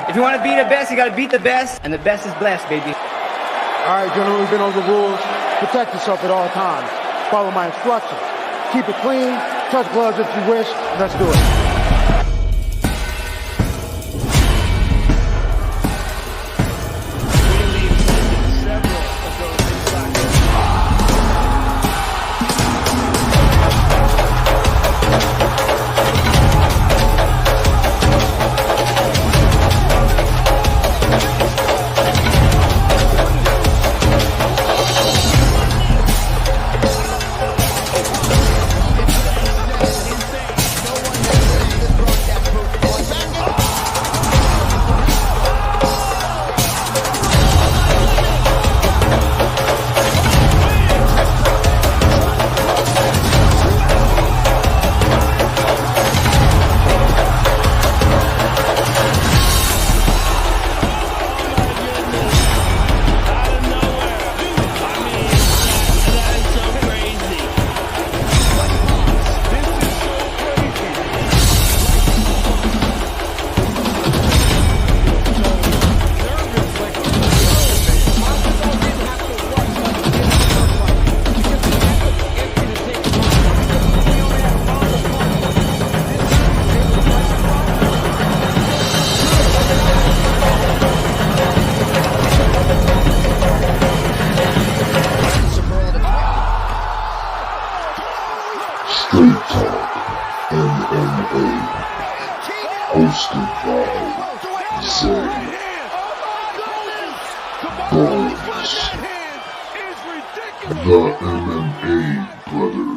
If you want to be the best, you got to beat the best, and the best is blessed, baby. All right, gentlemen, we've been over the rules. Protect yourself at all times. Follow my instructions. Keep it clean. Touch gloves if you wish. Let's do it. Straight Talk MMA, hosted by Zay Bones, the MMA Brothers.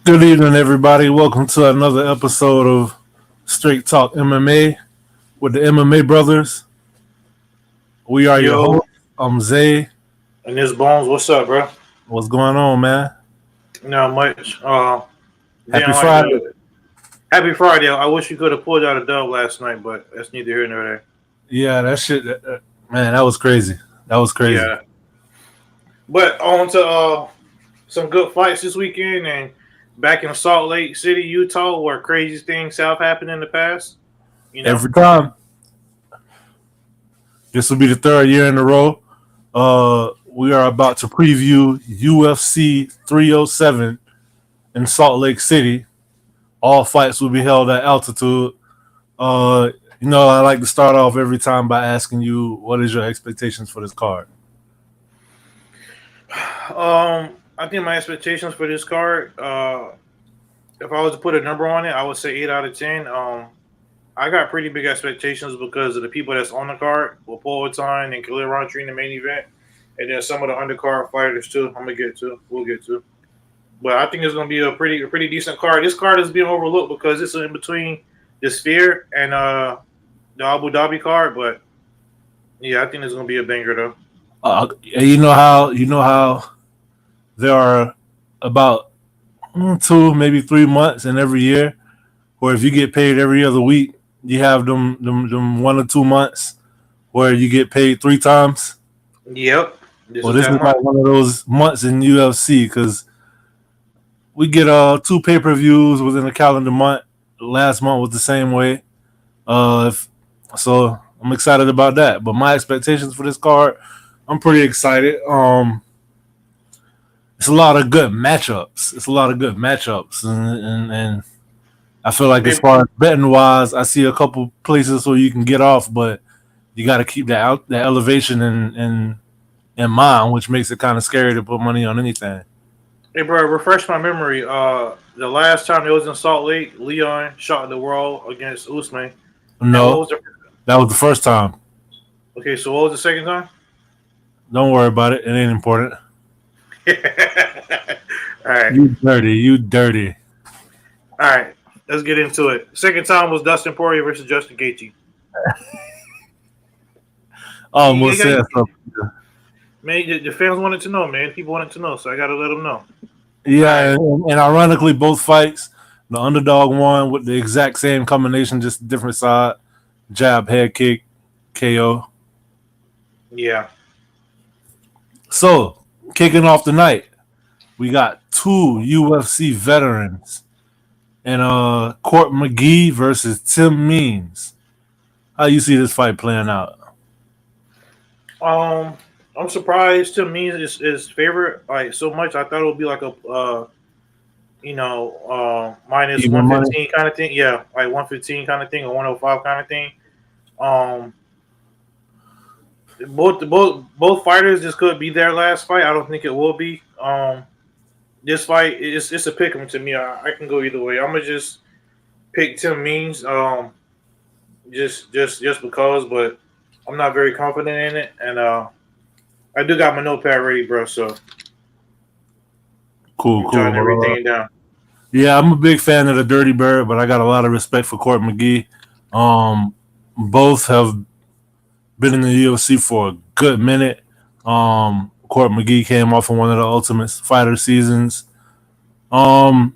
Good evening, everybody. Welcome to another episode of Straight Talk MMA with the MMA Brothers. We are your hosts. I'm Zay. And this Bones. What's up, bro? What's going on, man? Not much. Happy Friday. Happy Friday. I wish you could have pulled out a dub last night, but that's neither here nor there. Yeah, that shit, man, that was crazy. That was crazy. Yeah. But on to some good fights this weekend, and back in Salt Lake City, Utah, where crazy things have happened in the past. You know? Every time. This will be the third year in a row. We are about to preview UFC 307 in Salt Lake City. All fights will be held at altitude. I like to start off every time by asking you, what is your expectations for this card? I think my expectations for this card, if I was to put a number on it, I would say 8 out of 10. I got pretty big expectations because of the people that's on the card, with Paul Time and Khalil Rountree in the main event, and then some of the undercard fighters too. We'll get to. But I think it's going to be a pretty decent card. This card is being overlooked because it's in between the Sphere and the Abu Dhabi card. But yeah, I think it's going to be a banger though. You know how there are about 2, maybe 3 months in every year where if you get paid every other week, you have them 1 or 2 months where you get paid 3 times. Yep. This is like one of those months in UFC because we get 2 pay-per-views within a calendar month. Last month was the same way. So I'm excited about that. But my expectations for this card, I'm pretty excited. It's a lot of good matchups. And I feel like as far as betting wise, I see a couple places where you can get off, but you got to keep that elevation in mind, which makes it kind of scary to put money on anything. Hey, bro, refresh my memory. The last time it was in Salt Lake, Leon shot the world against Usman. No, that was the first time. Okay, so what was the second time? Don't worry about it. It ain't important. All right. You dirty. All right, let's get into it. Second time was Dustin Poirier versus Justin Gaethje. Almost said something. Man, the fans wanted to know, man. People wanted to know, so I got to let them know. Yeah, and ironically, both fights, The underdog won with the exact same combination, just different side. Jab, head kick, KO. Yeah. So, kicking off the night, we got two UFC veterans and Court McGee versus Tim Means. How you see this fight playing out? I'm surprised Tim Means is favorite like so much. I thought it would be like a minus Even money? 115 kind of thing. Yeah, like 115 kind of thing or 105 kind of thing. Both fighters just could be their last fight. I don't think it will be. This fight it's a pick 'em to me. I can go either way. I'm gonna just pick Tim Means. Just because, but I'm not very confident in it, and I do got my notepad ready, bro. So Cool. jotting everything down. Yeah, I'm a big fan of the Dirty Bird, but I got a lot of respect for Court McGee. Both have been in the UFC for a good minute. Court McGee came off of one of the Ultimate Fighter seasons. I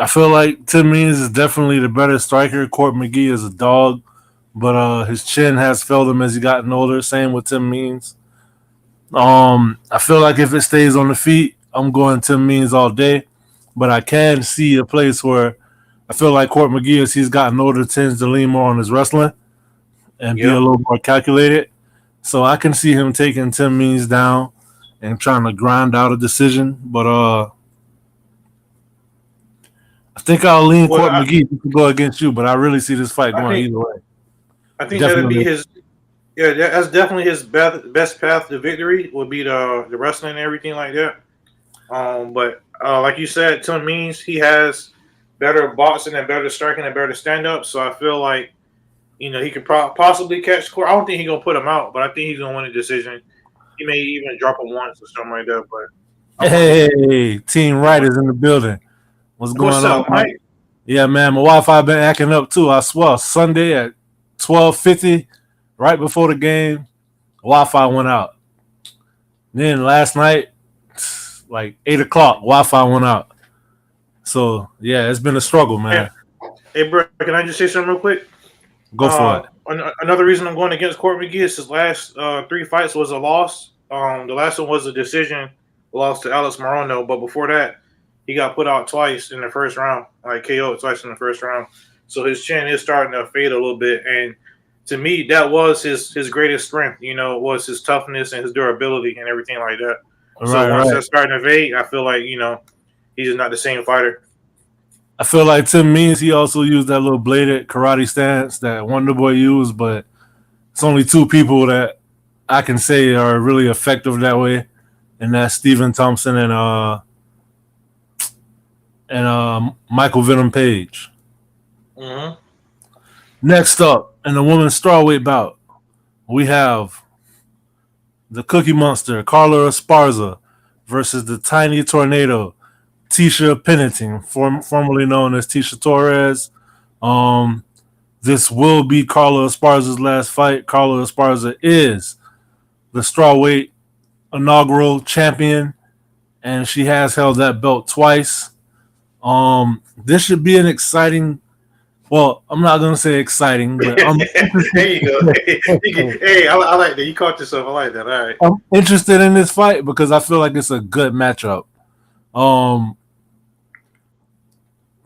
feel like Tim Means is definitely the better striker. Court McGee is a dog, but his chin has failed him as he gotten older. Same with Tim Means. I feel like if it stays on the feet, I'm going Tim Means all day. But I can see a place where I feel like Court McGee, as he's gotten older, tends to lean more on his wrestling and be a little more calculated. So I can see him taking Tim Means down and trying to grind out a decision. But I think I'll lean Court McGee to go against you, but I really see this fight going either way. I think that'd be his. Yeah, that's definitely his best path to victory would be the wrestling and everything like that. But like you said, Tim Means, he has better boxing and better striking and better stand up. So I feel like he could possibly catch Court. I don't think he's gonna put him out, but I think he's gonna win a decision. He may even drop him once or something like that. But hey, Team Wright is in the building. What's going on, Mike? Yeah, man, my Wi-Fi been acting up too. I swear, Sunday at 12:50, right before the game, Wi-Fi went out. Then last night, like 8 o'clock, Wi-Fi went out. So yeah, it's been a struggle, man. Hey, bro, can I just say something real quick? Go for it. Another reason I'm going against Court McGee is his last 3 fights was a loss. The last one was a decision loss to Alex Morono, but before that, he got put out twice in the first round, like KO'd twice in the first round. So his chin is starting to fade a little bit, and to me, that was his greatest strength. Was his toughness and his durability and everything like that. So once that's starting to fade, I feel like he's just not the same fighter. I feel like Tim Means, he also used that little bladed karate stance that Wonder Boy used, but it's only 2 people that I can say are really effective that way, and that's Stephen Thompson and Michael Venom Page. Mm-hmm. Next up, in the women's strawweight bout, we have the Cookie Monster, Carla Esparza, versus the Tiny Tornado, Tisha Pennington, formerly known as Tisha Torres. This will be Carla Esparza's last fight. Carla Esparza is the strawweight inaugural champion, and she has held that belt twice. This should be an exciting. Well, I'm not gonna say exciting, but I'm there you go. Hey, I like that. You caught yourself. I like that. All right. I'm interested in this fight because I feel like it's a good matchup.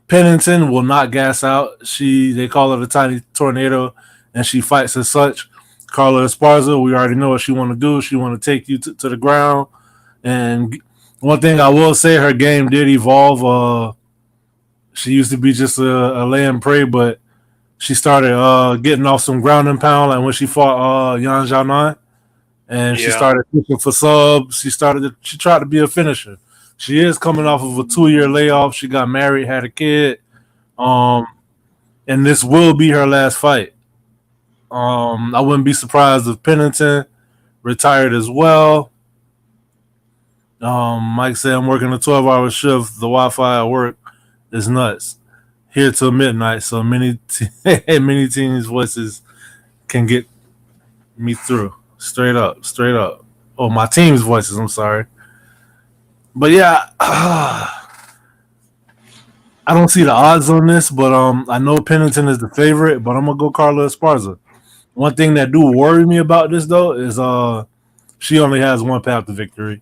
Pennington will not gas out. They call her the Tiny Tornado, and she fights as such. Carla Esparza, we already know what she want to do. She want to take you to the ground. And one thing I will say, her game did evolve. She used to be just a lay and pray, but she started getting off some ground and pound, like when she fought Yan Xiaonan, and she started pushing for subs. She tried to be a finisher. She is coming off of a 2-year layoff. She got married, had a kid, and this will be her last fight. I wouldn't be surprised if Pennington retired as well. Mike said, I'm working a 12-hour shift. The Wi-Fi at work is nuts. Here till midnight, so many teams' voices can get me through. Straight up. Oh, my team's voices, I'm sorry. But yeah, I don't see the odds on this, but I know Pennington is the favorite, but I'm gonna go Carla Esparza. One thing that do worry me about this though is she only has one path to victory.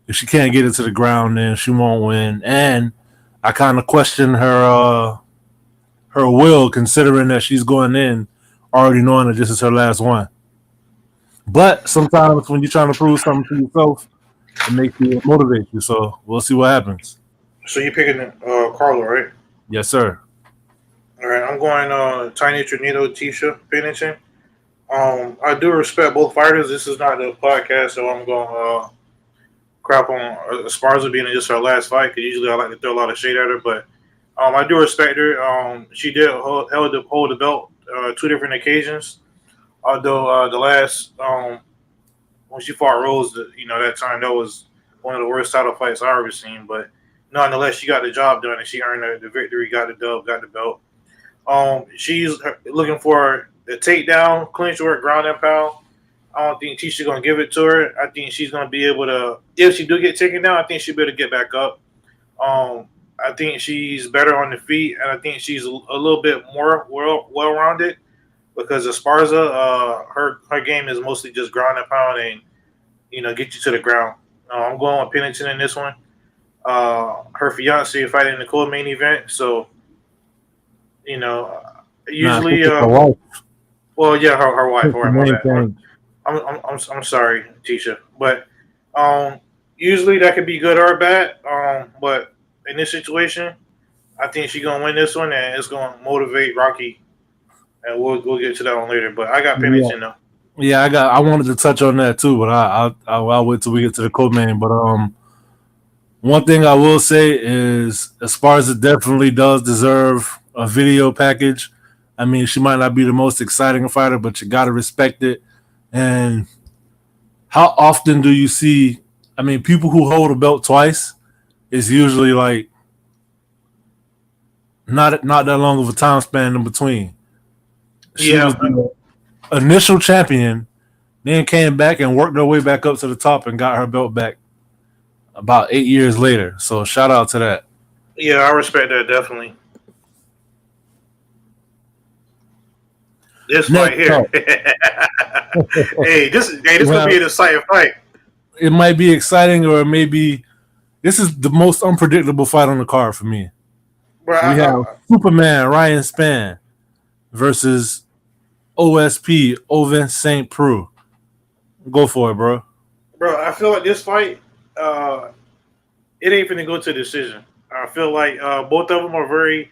If she can't get it to the ground, then she won't win. And I kind of question her will, considering that she's going in already knowing that this is her last one. But sometimes when you're trying to prove something to yourself, it makes you motivate you. So we'll see what happens. So you picking Carla, right? Yes, sir. All right, I'm going Tiny Trinito, Tisha Pennington. I do respect both fighters. This is not the podcast, so I'm going to crap on Esparza being just her last fight, because usually I like to throw a lot of shade at her, but I do respect her. She did hold the belt 2 different occasions, although the last when she fought Rose, that time, that was one of the worst title fights I've ever seen, but nonetheless, she got the job done and she earned the victory, got the dub, got the belt. She's looking for the takedown, clinch work, ground and pound. I don't think Tisha's going to give it to her. I think she's going to be able to, if she do get taken down, I think she'll be able to get back up. I think she's better on the feet, and I think she's a little bit more well-rounded, because Esparza, her game is mostly just ground and pound and, get you to the ground. I'm going with Pennington in this one. Her fiance fighting in the co-main event, so, usually, well, yeah, her wife. I'm sorry, Tisha, but usually that could be good or bad. But in this situation, I think she's gonna win this one, and it's gonna motivate Rocky, and we'll get to that one later. But I got Pennington though. Yeah, I wanted to touch on that too, but I'll wait till we get to the co-main. But one thing I will say is, as far as it definitely does deserve a video package. I mean, she might not be the most exciting fighter, but you gotta respect it. And how often do you see? I mean, people who hold a belt twice is usually like not that long of a time span in between. She was the initial champion, then came back and worked her way back up to the top and got her belt back about 8 years later. So shout out to that. Yeah, I respect that definitely. This fight here. This gonna be an exciting fight. It might be exciting, or maybe this is the most unpredictable fight on the card for me. Bro, we have Superman Ryan Spann versus OSP Ovince St. Preux. Go for it, bro. Bro, I feel like this fight, it ain't finna go to a decision. I feel like both of them are very.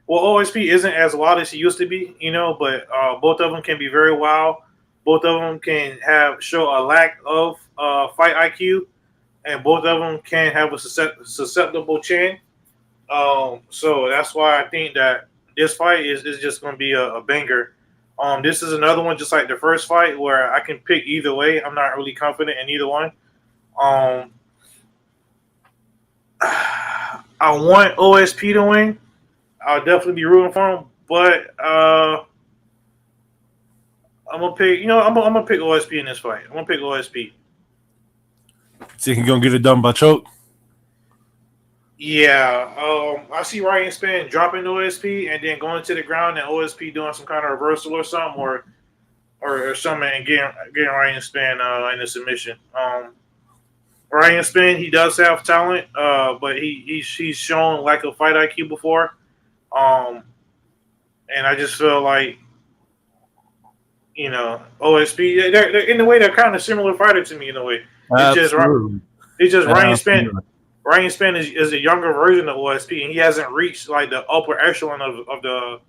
Well, OSP isn't as wild as he used to be, but both of them can be very wild. Both of them can show a lack of fight IQ, and both of them can have a susceptible chin. So that's why I think that this fight is just going to be a banger. This is another one, just like the first fight, where I can pick either way. I'm not really confident in either one. I want OSP to win. I'll definitely be rooting for him, but I'm gonna pick. I'm gonna pick OSP in this fight. I'm gonna pick OSP. Think he's gonna get it done by choke? Yeah. I see Ryan Spann dropping OSP and then going to the ground, and OSP doing some kind of reversal or something, or something, and getting Ryan Spann in a submission. Ryan Spann, he does have talent, but he's shown lack of fight IQ before. And I just feel like, OSP, they're in a way, they're kind of similar fighter to me in a way. It's just Ryan Spann. Ryan Spann is a younger version of OSP, and he hasn't reached like the upper echelon of the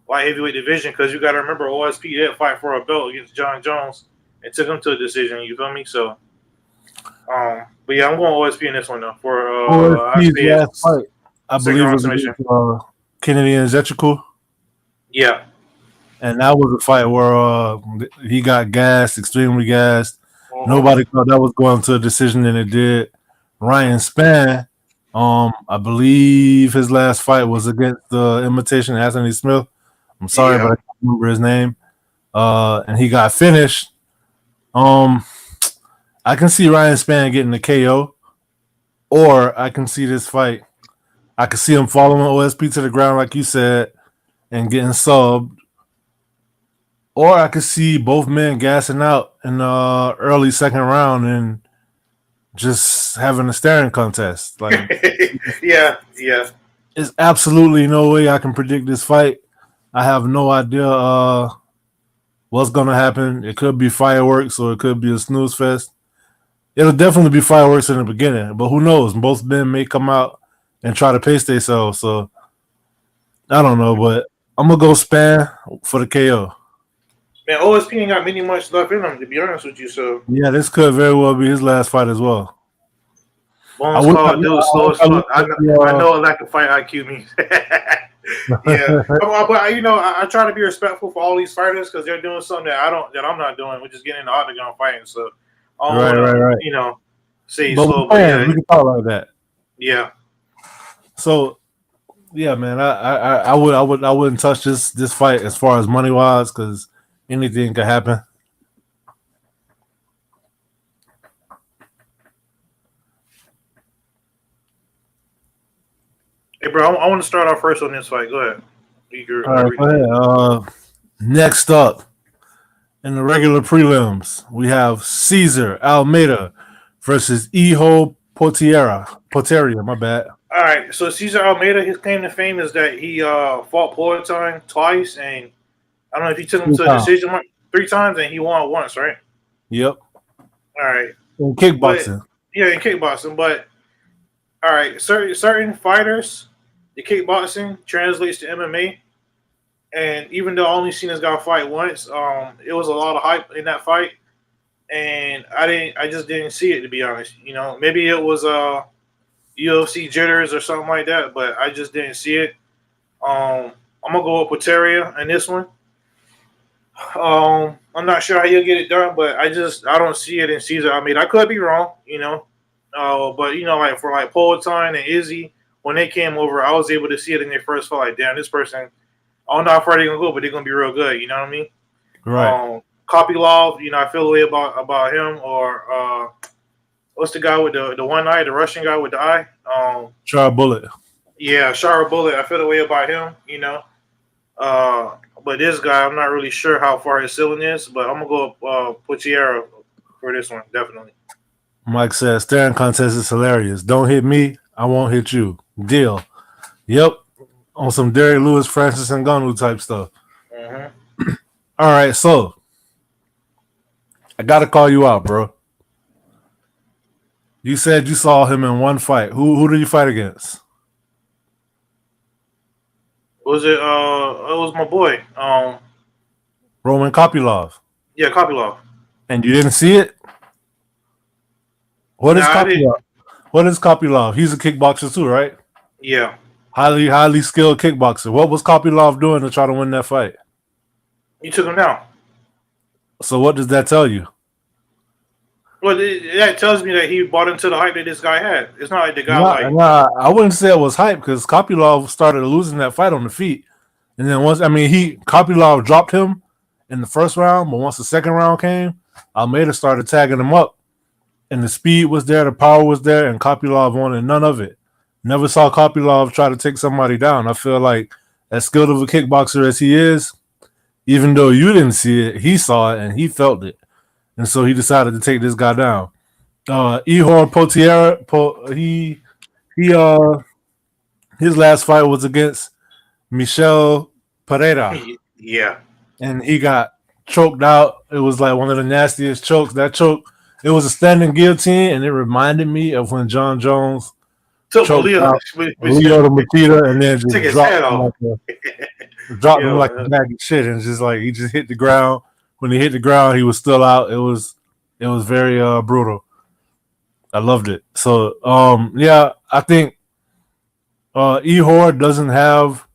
light heavyweight division, because you got to remember OSP did fight for a belt against John Jones and took him to a decision. You feel me? So, but yeah, I'm going OSP in this one though. For OSP's last fight, I believe it was Kennedy and Zechiku. Yeah. And that was a fight where he got gassed, extremely gassed. Nobody thought that was going to a decision, and it did. Ryan Spann, I believe his last fight was against the imitation Anthony Smith. I'm sorry, but I can't remember his name. And he got finished. I can see Ryan Spann getting the KO, or I can see this fight. I could see him following OSP to the ground, like you said, and getting subbed. Or I could see both men gassing out in the early second round and just having a staring contest. Like, yeah. there's absolutely no way I can predict this fight. I have no idea what's gonna happen. It could be fireworks or it could be a snooze fest. It'll definitely be fireworks in the beginning, but who knows? Both men may come out and try to pace themselves. So I don't know, but I'm gonna go Span for the KO. Man, OSP ain't got many much left in him, to be honest with you. So Yeah, this could very well be his last fight as well. Bones called dude slow as fuck. I know a lack of fight IQ means. Yeah, but you know, I try to be respectful for all these fighters because they're doing something that I'm not doing. We're just getting in the octagon fighting. So I don't right. You know, say But slow. But yeah, we can talk like that. Yeah. So yeah, man, I wouldn't touch this fight as far as money wise because anything could happen. Hey, bro, I want to start off first on this fight. Go ahead. All right, go ahead. Next up, in the regular prelims, we have Cesar Almeida versus Iho Poteria, my bad. All right, so Cesar Almeida, his claim to fame is that he fought Poetin twice, and I don't know if he took him to a decision 3 times, and he won once, right? Yep. All right. In kickboxing. In kickboxing, but all right, certain fighters, the kickboxing translates to MMA, and even though I only seen this guy fight once, it was a lot of hype in that fight, and I just didn't see it, to be honest. You know, maybe it was UFC jitters or something like that, but I just didn't see it. I'm gonna go with Poteria in this one. I'm not sure how you'll get it done, but I don't see it in Cesar. I mean, I could be wrong, you know. But you know, like for like Poetin and Izzy, when they came over, I was able to see it in their first fight. Like, damn, this person, I don't know how far they're gonna go, but they're gonna be real good. You know what I mean? Right. Kopylov, you know, I feel the way about him. Or what's the guy with the one eye, the Russian guy with the eye? Shara Bullet. Yeah, Shara Bullet. I feel the way about him. You know. But this guy, I'm not really sure how far his ceiling is, but I'm gonna go Potiera for this one, definitely. Mike says, staring contest is hilarious. Don't hit me, I won't hit you. Deal. Yep. On some Derek Lewis, Francis Ngannou type stuff. Mm-hmm. All right, so I gotta call you out, bro. You said you saw him in one fight. Who did you fight against? Was it? It was my boy. Roman Kopylov. Yeah, Kopylov. And you didn't see it? What is Kopylov? What is Kopylov? He's a kickboxer too, right? Yeah. Highly skilled kickboxer. What was Kopylov doing to try to win that fight? You took him down. So what does that tell you? Well, that tells me that he bought into the hype that this guy had. It's not like the guy I wouldn't say it was hype because Kopylov started losing that fight on the feet. And then Kopylov dropped him in the first round, but once the second round came, Almeida started tagging him up. And the speed was there, the power was there, and Kopylov wanted none of it. Never saw Kopylov try to take somebody down. I feel like as skilled of a kickboxer as he is, even though you didn't see it, he saw it and he felt it. And so he decided to take this guy down. Ihor Potiera, his last fight was against Michel Pereira. Yeah. And he got choked out. It was like one of the nastiest chokes. That choke, it was a standing guillotine, and it reminded me of when John Jones choked out Leo the Makita and then just dropped him like a bag of shit. And just like he just hit the ground. When he hit the ground, he was still out. It was very brutal. I loved it. So I think Ihor doesn't have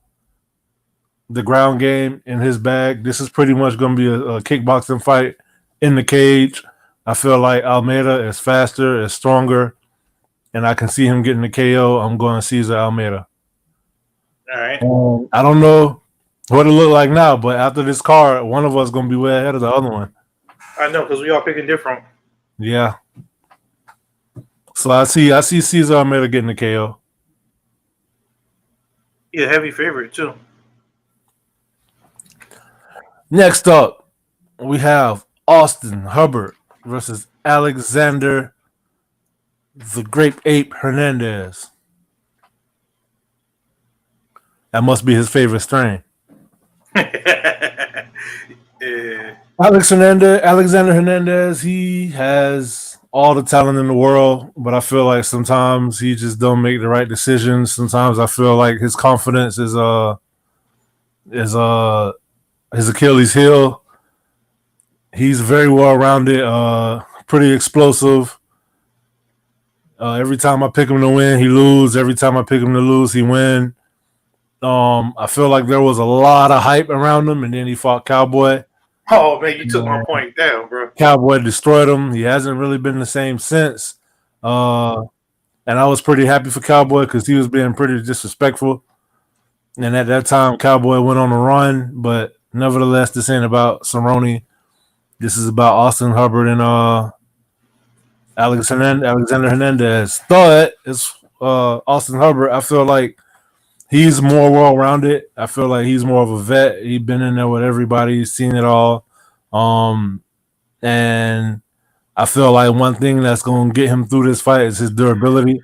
the ground game in his bag. This is pretty much going to be a kickboxing fight in the cage. I feel like Almeida is faster, is stronger, and I can see him getting the KO. I'm going to Cesar Almeida. All right. I don't know what it look like now, but after this card, one of us is going to be way ahead of the other one. I know, because we all picking different. Yeah. So I see Cesar Almeida getting the KO. He's a heavy favorite too. Next up, we have Austin Hubbard versus Alexander the Grape Ape Hernandez. That must be his favorite strain. Yeah. Alexander Hernandez, he has all the talent in the world, but I feel like sometimes he just don't make the right decisions. Sometimes I feel like his confidence is his Achilles heel. He's very well rounded, pretty explosive. Every time I pick him to win, he lose. Every time I pick him to lose, he win. I feel like there was a lot of hype around him, and then he fought Cowboy. Oh man, you took my point down, bro. Cowboy destroyed him. He hasn't really been the same since. And I was pretty happy for Cowboy because he was being pretty disrespectful. And at that time, Cowboy went on a run, but nevertheless, this ain't about Cerrone. This is about Austin Hubbard and Alexander Hernandez. Thought it's Austin Hubbard. I feel like he's more well-rounded. I feel like he's more of a vet. He's been in there with everybody. He's seen it all. And I feel like one thing that's going to get him through this fight is his durability.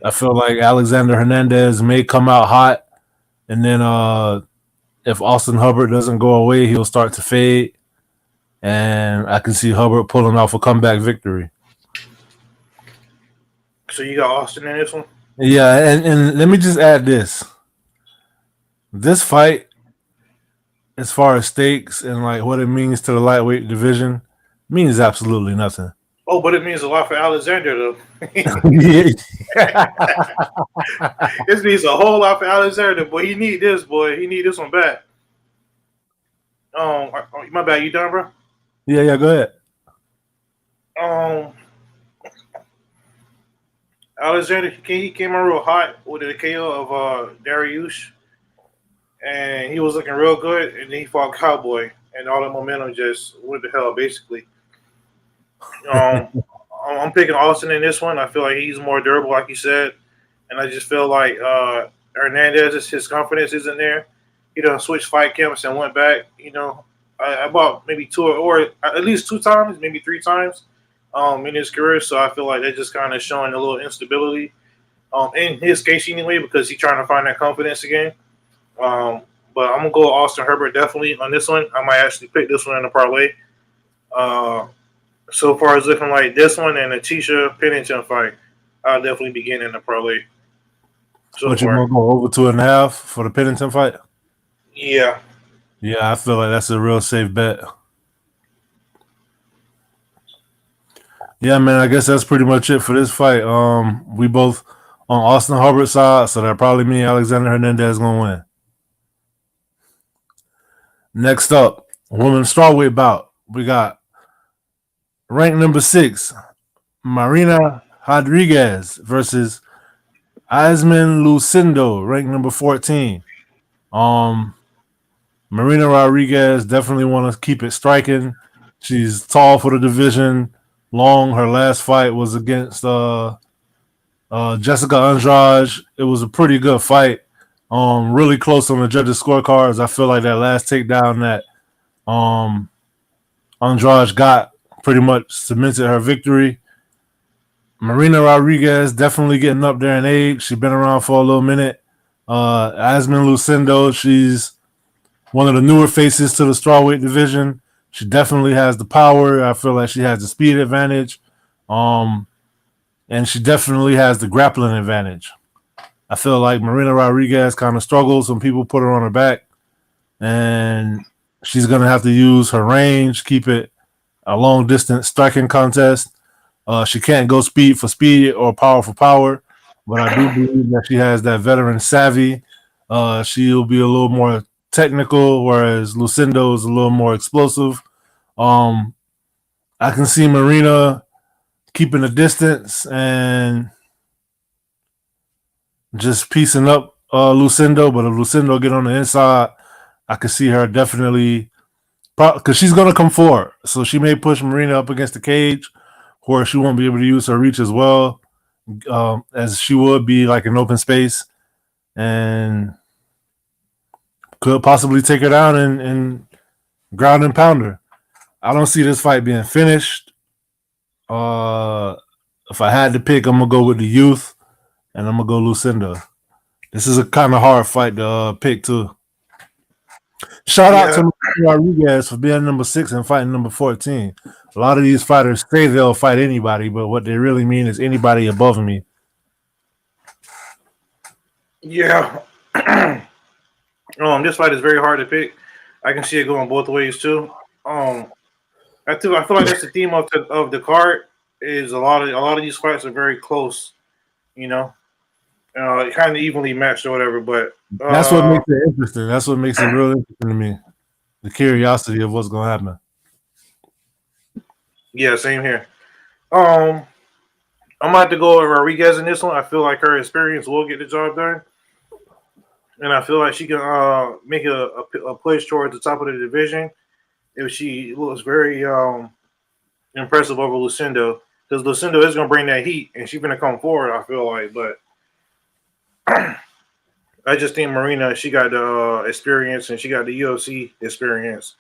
I feel like Alexander Hernandez may come out hot, and then if Austin Hubbard doesn't go away, he'll start to fade. And I can see Hubbard pulling off a comeback victory. So you got Austin in this one? Yeah, and let me just add this. This fight, as far as stakes and like what it means to the lightweight division, means absolutely nothing. Oh, but it means a lot for Alexander, though. Yeah. This means a whole lot for Alexander, boy. He need this, boy. He need this one back. My bad. You done, bro? Yeah, go ahead. Alexander, he came on real hot with the KO of Dariush, and he was looking real good, and then he fought Cowboy, and all the momentum just went to hell, basically. I'm picking Austin in this one. I feel like he's more durable, like you said, and I just feel like Hernandez, his confidence isn't there. He done switched fight camps and went back, about maybe two or at least 2 times, maybe 3 times in his career. So I feel like they're just kind of showing a little instability in his case anyway, because he's trying to find that confidence again. But I'm going to go Austin Herbert definitely on this one. I might actually pick this one in the parlay. So far as looking like this one and the Tisha Pennington fight, I'll definitely begin in the parlay. So you want to go over 2.5 for the Pennington fight? Yeah. Yeah, I feel like that's a real safe bet. Yeah, man, I guess that's pretty much it for this fight. We both on Austin Hubbard's side, so that probably means Alexander Hernandez is going to win. Next up, women's strawweight bout. We got ranked number 6, Marina Rodriguez versus Isman Lucindo, ranked number 14. Marina Rodriguez definitely want to keep it striking. She's tall for the division, long. Her last fight was against Jessica Andrade. It was a pretty good fight. Really close on the judges' scorecards. I feel like that last takedown that Andrade got pretty much cemented her victory. Marina Rodriguez definitely getting up there in age. She's been around for a little minute. Isman Lucindo, she's one of the newer faces to the strawweight division. She definitely has the power. I feel like she has the speed advantage. And she definitely has the grappling advantage. I feel like Marina Rodriguez kind of struggles when people put her on her back. And she's going to have to use her range, keep it a long-distance striking contest. She can't go speed for speed or power for power. But I do believe that she has that veteran savvy. She'll be a little more technical, whereas Lucindo is a little more explosive. I can see Marina keeping a distance and just piecing up Lucindo, but if Lucindo get on the inside, I could see her definitely, because she's going to come forward. So she may push Marina up against the cage, where she won't be able to use her reach as well, as she would be like an open space. And could possibly take her down and ground and pound her. I don't see this fight being finished. If I had to pick, I'm gonna go with the youth, and I'm gonna go Lucinda. This is a kind of hard fight to pick too. Shout out to Rodriguez for being number 6 and fighting number 14. A lot of these fighters say they'll fight anybody, but what they really mean is anybody above me. Yeah. This fight is very hard to pick. I can see it going both ways too. I feel like that's the theme of the card. Is a lot of these fights are very close, kind of evenly matched or whatever. But that's what makes it interesting. That's what makes it real interesting to me. The curiosity of what's gonna happen. Yeah, same here. I'm gonna have to go with Rodriguez in this one. I feel like her experience will get the job done, and I feel like she can make a push towards the top of the division if she looks very impressive over Lucinda. Because Lucinda is going to bring that heat, and she's going to come forward, I feel like. But I just think Marina, she got the experience, and she got the UFC experience.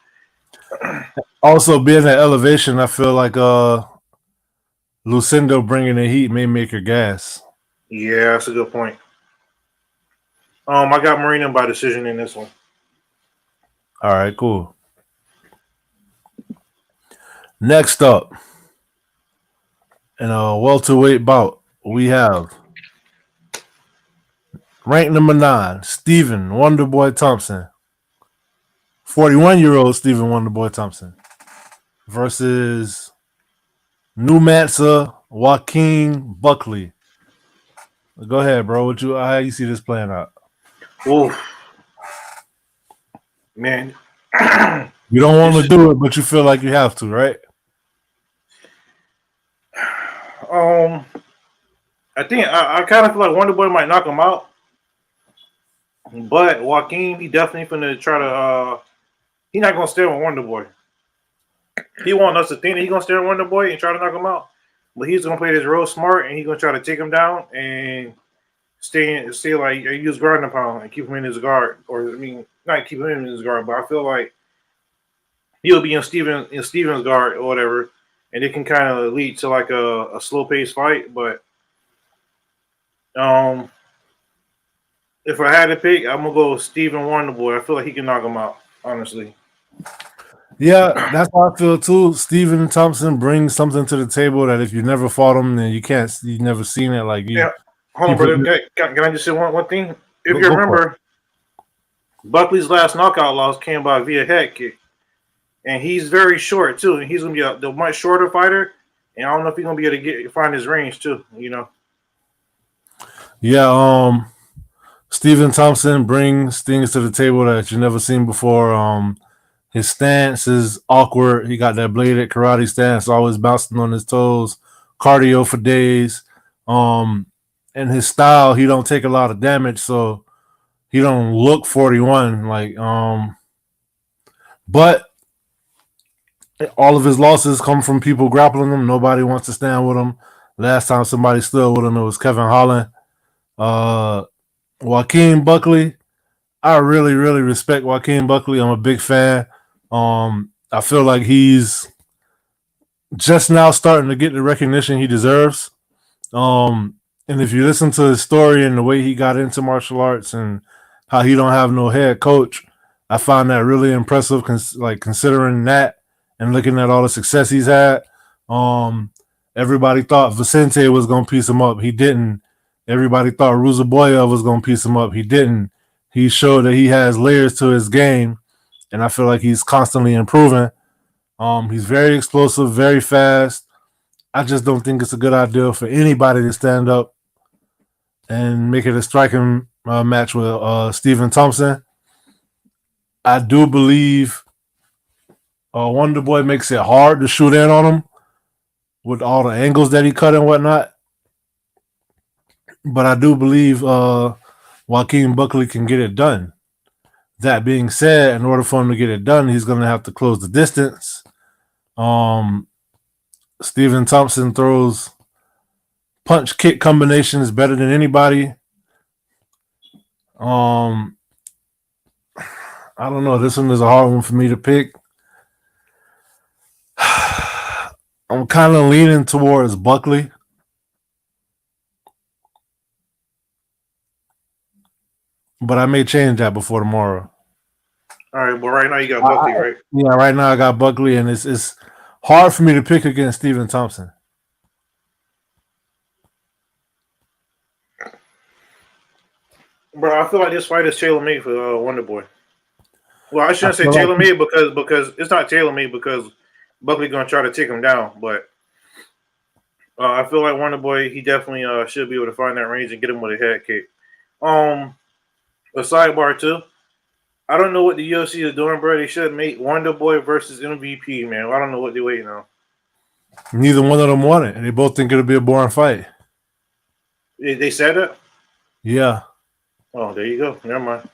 Also, being at elevation, I feel like Lucinda bringing the heat may make her gas. Yeah, that's a good point. I got Marina by decision in this one. All right, cool. Next up, in a welterweight bout, we have ranked number 9, Stephen Wonderboy Thompson, 41-year-old Stephen Wonderboy Thompson, versus Numancer Joaquin Buckley. Go ahead, bro. How you see this playing out? Oof. Man. You don't want to do it, but you feel like you have to, right? I think I kind of feel like Wonderboy might knock him out, but Joaquin, he definitely finna try to. He's not gonna stay with Wonderboy. He want us to think that he's gonna stay with Wonderboy and try to knock him out, but he's gonna play this real smart and he's gonna try to take him down and stay like use ground and pound and keep him in his guard, or not keep him in his guard, but I feel like he'll be in Steven's guard or whatever. And it can kind of lead to like a slow-paced fight, but if I had to pick, I'm gonna go with Stephen Wonderboy. I feel like he can knock him out, honestly. Yeah, that's how I feel too. Stephen Thompson brings something to the table that if you never fought him, then you've never seen it. Like you. Yeah, hold on, brother. Can I just say one thing? If you remember, Buckley's last knockout loss came by via head kick. And he's very short too, and he's gonna be the much shorter fighter. And I don't know if he's gonna be able to find his range too. Yeah. Stephen Thompson brings things to the table that you've never seen before. His stance is awkward. He got that bladed karate stance, always bouncing on his toes, cardio for days. And his style, he don't take a lot of damage, so he don't look 41. But all of his losses come from people grappling him. Nobody wants to stand with him. Last time somebody stood with him, it was Kevin Holland. Joaquin Buckley, I really, really respect Joaquin Buckley. I'm a big fan. I feel like he's just now starting to get the recognition he deserves. And if you listen to his story and the way he got into martial arts and how he don't have no head coach, I find that really impressive, considering that. And looking at all the success he's had, everybody thought Vicente was going to piece him up. He didn't. Everybody thought Ruzaboya was going to piece him up. He didn't. He showed that he has layers to his game, and I feel like he's constantly improving. He's very explosive, very fast. I just don't think it's a good idea for anybody to stand up and make it a striking match with Stephen Thompson. I do believe Wonderboy makes it hard to shoot in on him with all the angles that he cut and whatnot. But I do believe Joaquin Buckley can get it done. That being said, in order for him to get it done, he's going to have to close the distance. Stephen Thompson throws punch-kick combinations better than anybody. I don't know. This one is a hard one for me to pick. I'm kind of leaning towards Buckley. But I may change that before tomorrow. All right, but right now you got Buckley, right? Yeah, right now I got Buckley, and it's hard for me to pick against Stephen Thompson. Bro, I feel like this fight is tailor made for Wonder Boy. Well, I shouldn't say tailor made because it's not tailor made because Buckley gonna try to take him down, but I feel like Wonder Boy, he definitely should be able to find that range and get him with a head kick. A sidebar too. I don't know what the UFC is doing, bro. They should make Wonder Boy versus MVP, man. I don't know what they're waiting on. Neither one of them want it, and they both think it'll be a boring fight. They said that? Yeah. Oh, there you go. Never mind.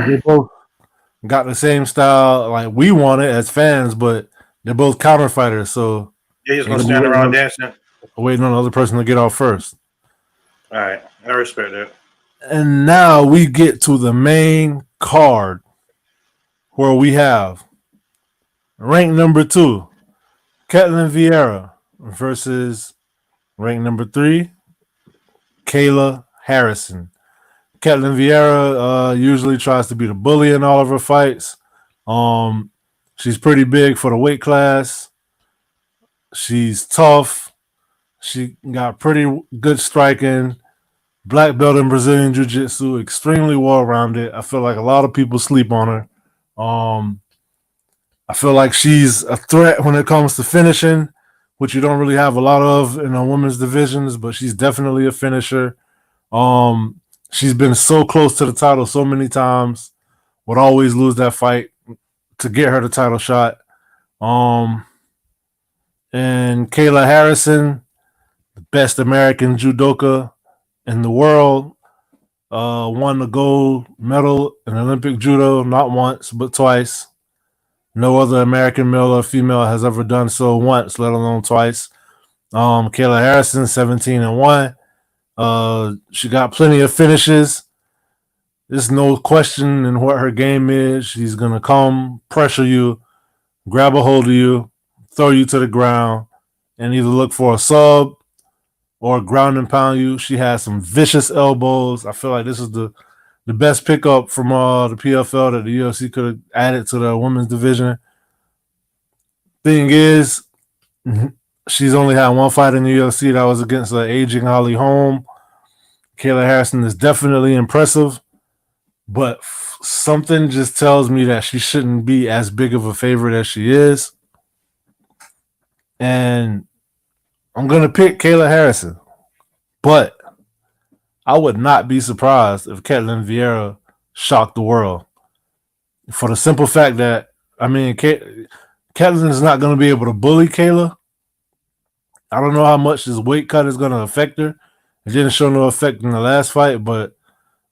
They both got the same style. Like we want it as fans, but they're both counter fighters, so they're just gonna stand around dancing, waiting on the other person to get off first. All right, I respect that. And now we get to the main card where we have rank number 2, Ketlin Vieira versus rank number 3, Kayla Harrison. Ketlin Vieira usually tries to be the bully in all of her fights. She's pretty big for the weight class. She's tough. She got pretty good striking. Black belt in Brazilian Jiu-Jitsu, extremely well-rounded. I feel like a lot of people sleep on her. I feel like she's a threat when it comes to finishing, which you don't really have a lot of in the women's divisions, but she's definitely a finisher. She's been so close to the title so many times, would always lose that fight to get her the title shot. And Kayla Harrison, the best American judoka in the world, won the gold medal in Olympic judo not once but twice. No other American male or female has ever done so once, let alone twice. Kayla Harrison, 17-1. She got plenty of finishes. There's no question in what her game is. She's gonna come, pressure you, grab a hold of you, throw you to the ground, and either look for a sub or ground and pound you. She has some vicious elbows. I feel like this is the best pickup from the PFL that the UFC could have added to the women's division. Thing is, she's only had one fight in the UFC. That was against the aging Holly Holm. Kayla Harrison is definitely impressive, but something just tells me that she shouldn't be as big of a favorite as she is. And I'm going to pick Kayla Harrison, but I would not be surprised if Ketlin Vieira shocked the world for the simple fact that, I mean, Ketlin is not going to be able to bully Kayla. I don't know how much this weight cut is going to affect her. It didn't show no effect in the last fight, but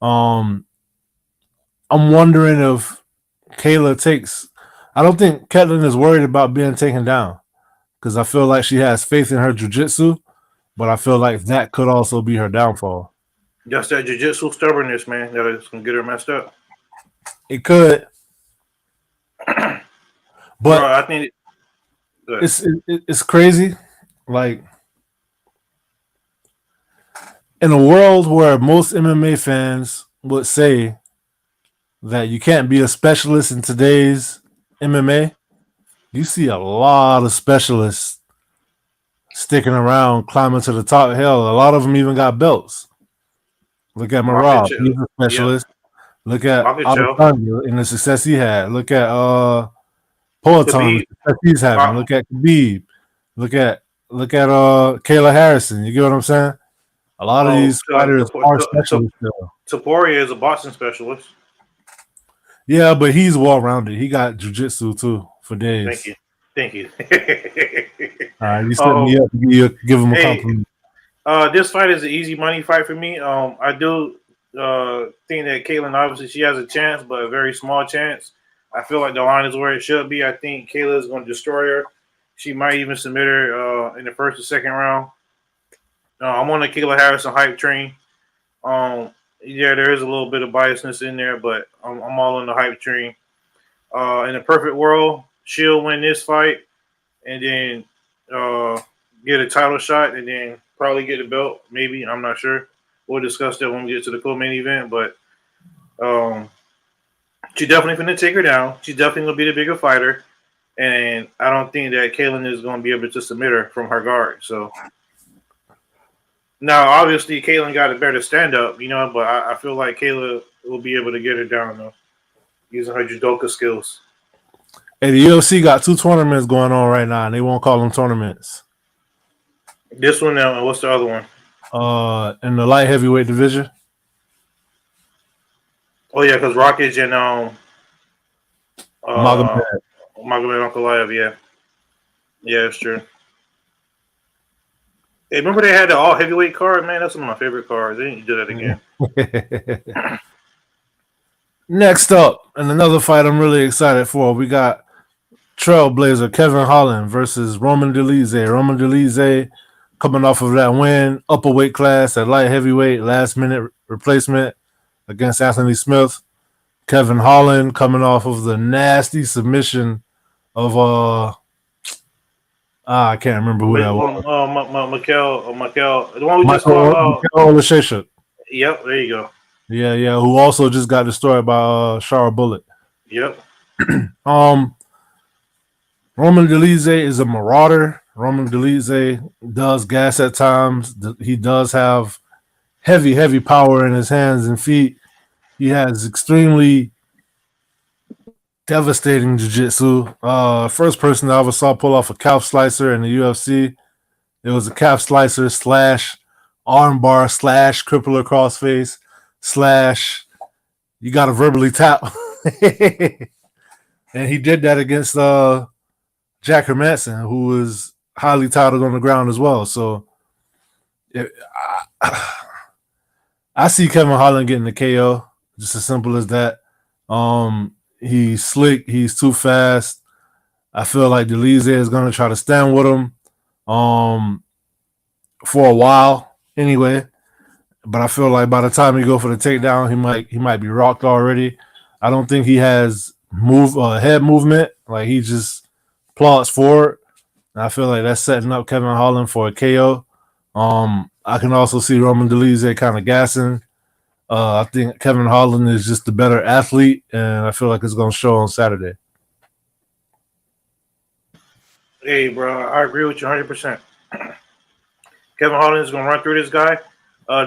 I'm wondering if Kayla takes. I don't think Ketlin is worried about being taken down because I feel like she has faith in her jiu-jitsu, but I feel like that could also be her downfall. Just that jiu-jitsu stubbornness, man, that is going to get her messed up. It could. But bro, I think it's crazy. Like, in a world where most MMA fans would say that you can't be a specialist in today's MMA, you see a lot of specialists sticking around, climbing to the top. Hell, a lot of them even got belts. Look at Marab, he's a specialist. Yeah. Look at Adesanya and the success he had. Look at Poatan, the success he's having. Look at Khabib. Look at Kayla Harrison. You get what I'm saying? A lot of these fighters are specialists still. Topuria is a boxing specialist. Yeah, but he's well-rounded. He got jiu-jitsu, too, for days. Thank you. All right, you set me up to give him a compliment. This fight is an easy money fight for me. I do think that Kayla, obviously, she has a chance, but a very small chance. I feel like the line is where it should be. I think Kayla is going to destroy her. She might even submit her in the first or second round. I'm on the Kayla Harrison hype train. Yeah, there is a little bit of biasness in there, but I'm all on the hype train. In a perfect world, she'll win this fight and then get a title shot and then probably get the belt. Maybe, I'm not sure. We'll discuss that when we get to the co-main event. But she definitely going to take her down. She's definitely going to be the bigger fighter. And I don't think that Kaylin is going to be able to submit her from her guard. So now, obviously, Kaylin got a better stand-up, but I feel like Kayla will be able to get her down, though, using her judoka skills. Hey, the UFC got 2 tournaments going on right now, and they won't call them tournaments. This one now, and what's the other one? In the light heavyweight division. Oh yeah, because Rockets and Magomed Ankalaev, yeah, it's true. Hey, remember they had the all heavyweight card, man? That's one of my favorite cards. They need to do that again. Next up, and another fight I'm really excited for, we got Trailblazer Kevin Holland versus Roman Dolidze. Roman Dolidze coming off of that win, upper weight class at light heavyweight, last minute replacement against Anthony Smith. Kevin Holland coming off of the nasty submission of I can't remember who that was. Mikel, the one we just called Olashesha. Yep, there you go. Yeah, who also just got destroyed by Shara Bullet. Yep. Roman Dolidze is a marauder. Roman Dolidze does gas at times. He does have heavy power in his hands and feet. He has extremely devastating jiu-jitsu. First person I ever saw pull off a calf slicer in the UFC. It was a calf slicer / armbar / crippler crossface / you got to verbally tap. And he did that against Jack Hermanson, who was highly touted on the ground as well. So I see Kevin Holland getting the KO. Just as simple as that. He's slick. He's too fast. I feel like Dolidze is going to try to stand with him for a while anyway. But I feel like by the time he go for the takedown, he might be rocked already. I don't think he has head movement. Like, he just plods forward. And I feel like that's setting up Kevin Holland for a KO. I can also see Roman Dolidze kind of gassing. I think Kevin Holland is just the better athlete, and I feel like it's going to show on Saturday. Hey, bro, I agree with you 100%. Kevin Holland is going to run through this guy.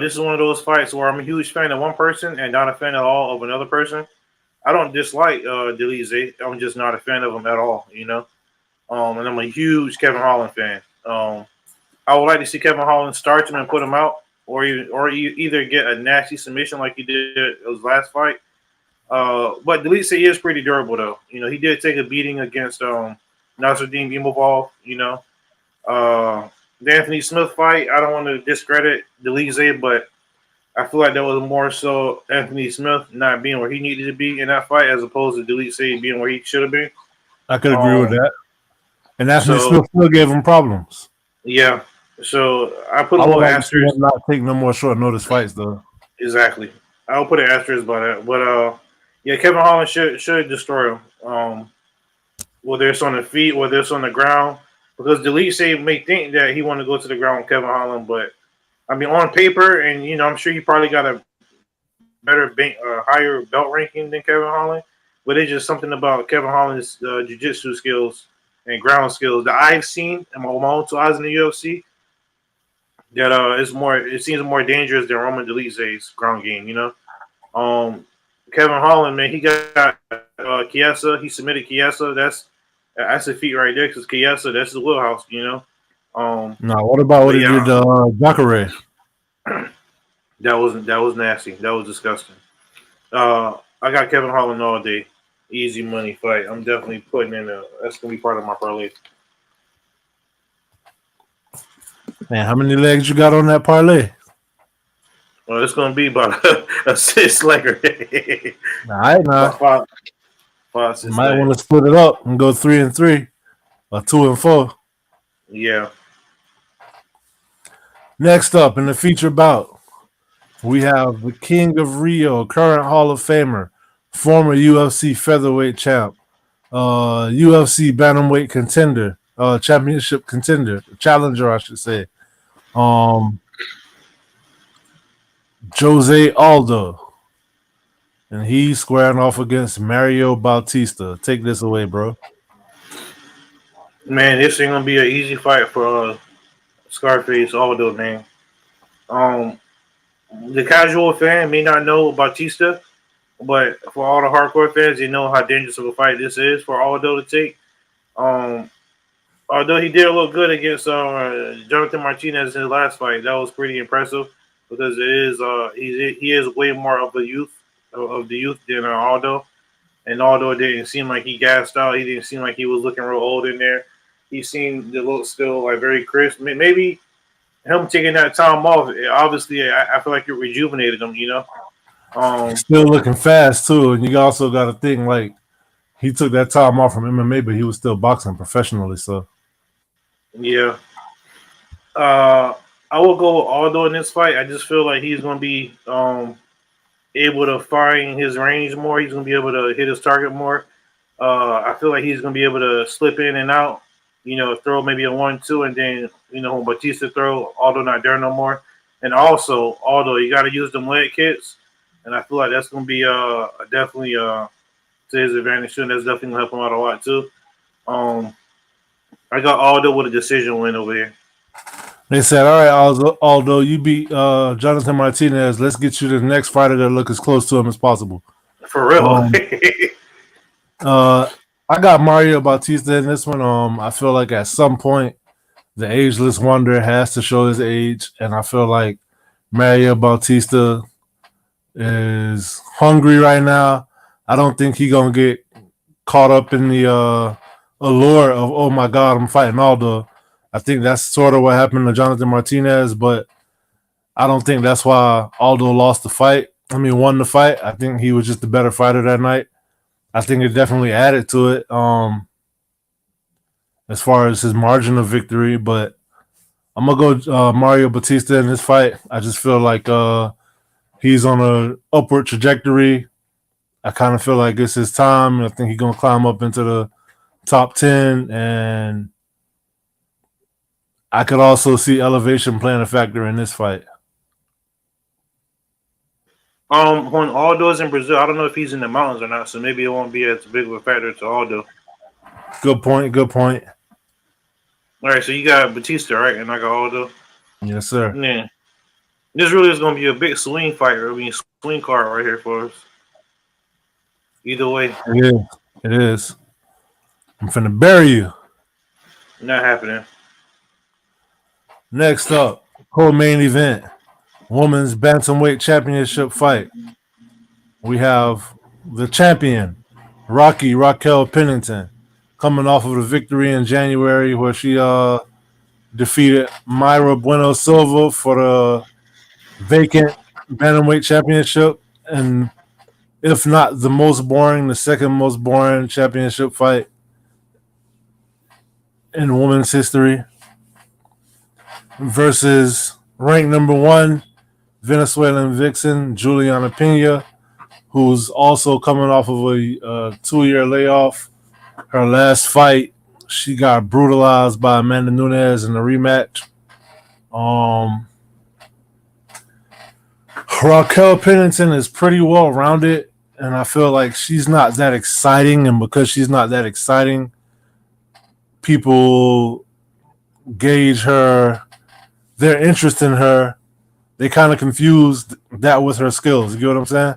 This is one of those fights where I'm a huge fan of one person and not a fan at all of another person. I don't dislike Dolidze. I'm just not a fan of him at all, And I'm a huge Kevin Holland fan. I would like to see Kevin Holland start him and put him out, or you either get a nasty submission like he did his last fight. But Dolidze is pretty durable, though. He did take a beating against Nasruddin Imavov. The Anthony Smith fight, I don't want to discredit Dolidze, but I feel like that was more so Anthony Smith not being where he needed to be in that fight, as opposed to Dolidze being where he should have been. I could agree with that. And Anthony Smith still gave him problems. Yeah. So I put a little asterisk. Not take no more short notice fights, though. Exactly. I'll put an asterisk by that. But yeah, Kevin Holland should destroy him. Whether it's on the feet, whether it's on the ground, because Dolidze may think that he want to go to the ground with Kevin Holland, but I mean, on paper, and I'm sure he probably got a better, higher belt ranking than Kevin Holland. But it's just something about Kevin Holland's jiu-jitsu skills and ground skills that I've seen in my own 2 eyes in the UFC. That it seems more dangerous than Roman Dolidze's ground game, Kevin Holland, man, he got Chiesa. He submitted Chiesa. That's a feat right there, because Chiesa, that's his wheelhouse, No, what about what he did Jacare? That was nasty. That was disgusting. I got Kevin Holland all day. Easy money fight. I'm definitely putting in that's gonna be part of my parlay. Man, how many legs you got on that parlay? Well, it's going to be about a 6-legger. All right, now. Five, 6 might want to split it up and go 3 and 3 or 2 and 4. Yeah. Next up in the feature bout, We have the King of Rio, current Hall of Famer, former UFC featherweight champ, UFC bantamweight contender, championship contender, challenger, I should say. Jose Aldo, and he's squaring off against Mario Bautista. Take this away, bro. Man, this ain't gonna be an easy fight for Scarface Aldo, man. The casual fan may not know Bautista, but for all the hardcore fans, they know how dangerous of a fight this is for Aldo to take. Although he did look good against Jonathan Martinez in his last fight, that was pretty impressive because it is he is way more of the youth than Aldo, and Aldo didn't seem like he gassed out. He didn't seem like he was looking real old in there. He seemed to look still like very crisp. Maybe him taking that time off, obviously, I feel like it rejuvenated him. Still looking fast too, and you also got to think like he took that time off from MMA, but he was still boxing professionally. So yeah. I will go with Aldo in this fight. I just feel like he's going to be able to find his range more. He's going to be able to hit his target more. I feel like he's going to be able to slip in and out, throw maybe a 1-2, and then, when Batista throw, Aldo not there no more. And also, Aldo, you got to use them leg kicks. And I feel like that's going to be definitely to his advantage too. And that's definitely going to help him out a lot too. I got Aldo with a decision win over here. they said, "All right, Aldo, you beat Jonathan Martinez. Let's get you the next fighter that look as close to him as possible." For real. I got Mario Bautista in this one. I feel like at some point the ageless wonder has to show his age, and I feel like Mario Bautista is hungry right now. I don't think he's gonna get caught up in the allure of, oh my God, I'm fighting Aldo. I think that's sort of what happened to Jonathan Martinez, but I don't think that's why Aldo lost the fight. Won the fight. I think he was just the better fighter that night. I think it definitely added to it as far as his margin of victory, but I'm going to go Mario Bautista in this fight. I just feel like he's on an upward trajectory. I kind of feel like it's his time. I think he's going to climb up into the top 10, and I could also see elevation playing a factor in this fight. When Aldo's in Brazil, I don't know if he's in the mountains or not, so maybe it won't be as big of a factor to Aldo. Good point. All right, so you got Batista, right? And I got Aldo. Yes, sir. Yeah. This really is going to be a big swing fight. Swing card right here for us. Either way. It is. I'm finna bury you. Not happening. Next up, co-main event. Women's Bantamweight Championship fight. We have the champion, Raquel Pennington, coming off of a victory in January where she defeated Mayra Bueno Silva for the vacant Bantamweight Championship, and if not the most boring, the second most boring championship fight in women's history, versus ranked number 1 Venezuelan vixen Juliana Pena, who's also coming off of a 2-year layoff. Her last fight, she got brutalized by Amanda Nunes in a rematch. Raquel Pennington is pretty well rounded, and I feel like she's not that exciting. And because she's not that exciting, people gauge their interest in her. They kind of confused that with her skills. You get what I'm saying?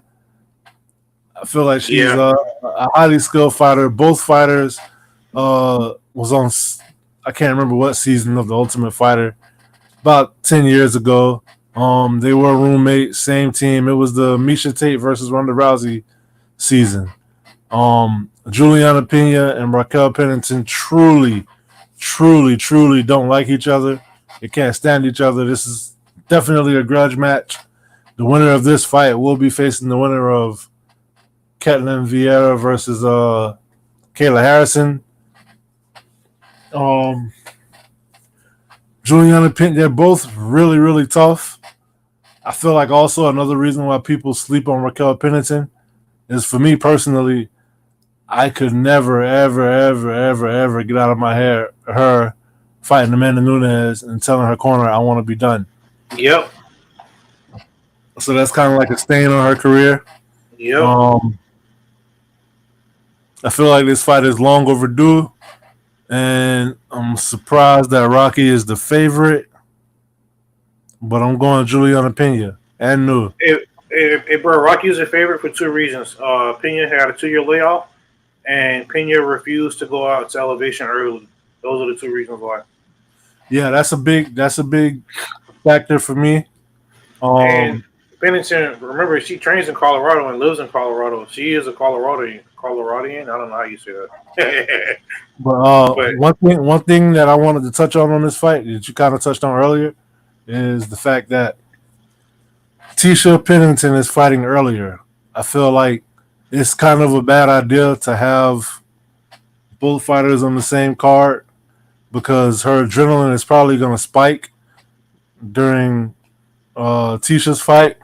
I feel like she's a highly skilled fighter. Both fighters was on, I can't remember what season of The Ultimate Fighter, about 10 years ago. They were roommates, same team. It was the Miesha Tate versus Ronda Rousey season. Juliana Pena and Raquel Pennington truly don't like each other. They can't stand each other. This is definitely a grudge match. The winner of this fight will be facing the winner of Ketlin Vieira versus Kayla Harrison. Juliana Pena, they're both really tough. I feel like also another reason why people sleep on Raquel Pennington is, for me personally, I could never, ever, ever, ever, ever get out of my hair her fighting Amanda Nunes and telling her corner, I want to be done. Yep. So that's kind of like a stain on her career. Yep. I feel like this fight is long overdue, and I'm surprised that Rocky is the favorite, but I'm going Juliana Pena and Nu. Hey, bro, Rocky's a favorite for two reasons. Pena had a 2-year layoff, and Pena refused to go out to elevation early. Those are the two reasons why. Yeah, that's a big factor for me. And Pennington, remember, she trains in Colorado and lives in Colorado. She is a Coloradian. I don't know how you say that. But one thing that I wanted to touch on this fight that you kind of touched on earlier is the fact that Tisha Pennington is fighting earlier. I feel like it's kind of a bad idea to have both fighters on the same card because her adrenaline is probably going to spike during Tisha's fight.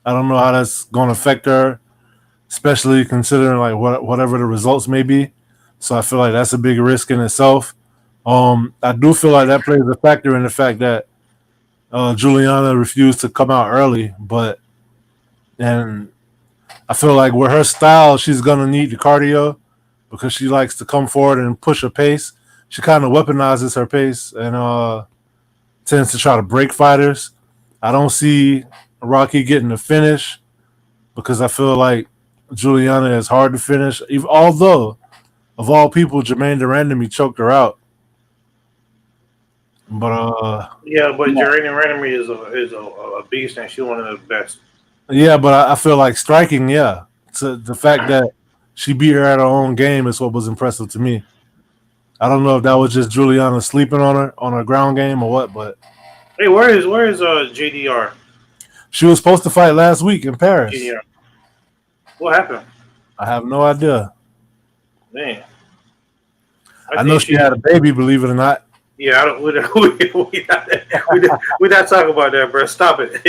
I don't know how that's going to affect her, especially considering like whatever the results may be. So I feel like that's a big risk in itself. I do feel like that plays a factor in the fact that Juliana refused to come out early, and I feel like with her style, she's gonna need the cardio because she likes to come forward and push her pace. She kind of weaponizes her pace and tends to try to break fighters. I don't see Rocky getting the finish because I feel like Juliana is hard to finish. Although, of all people, Jermaine Durandamy choked her out. But Jeremy Randomly is a beast, and she's one of the best. Yeah, but I feel like striking. Yeah, so the fact that she beat her at her own game is what was impressive to me. I don't know if that was just Juliana sleeping on her ground game or what, but hey, where is JDR? She was supposed to fight last week in Paris. JDR. What happened? I have no idea. Man, I know she had a baby. Believe it or not. Yeah, I don't. We're not talking about that, bro. Stop it.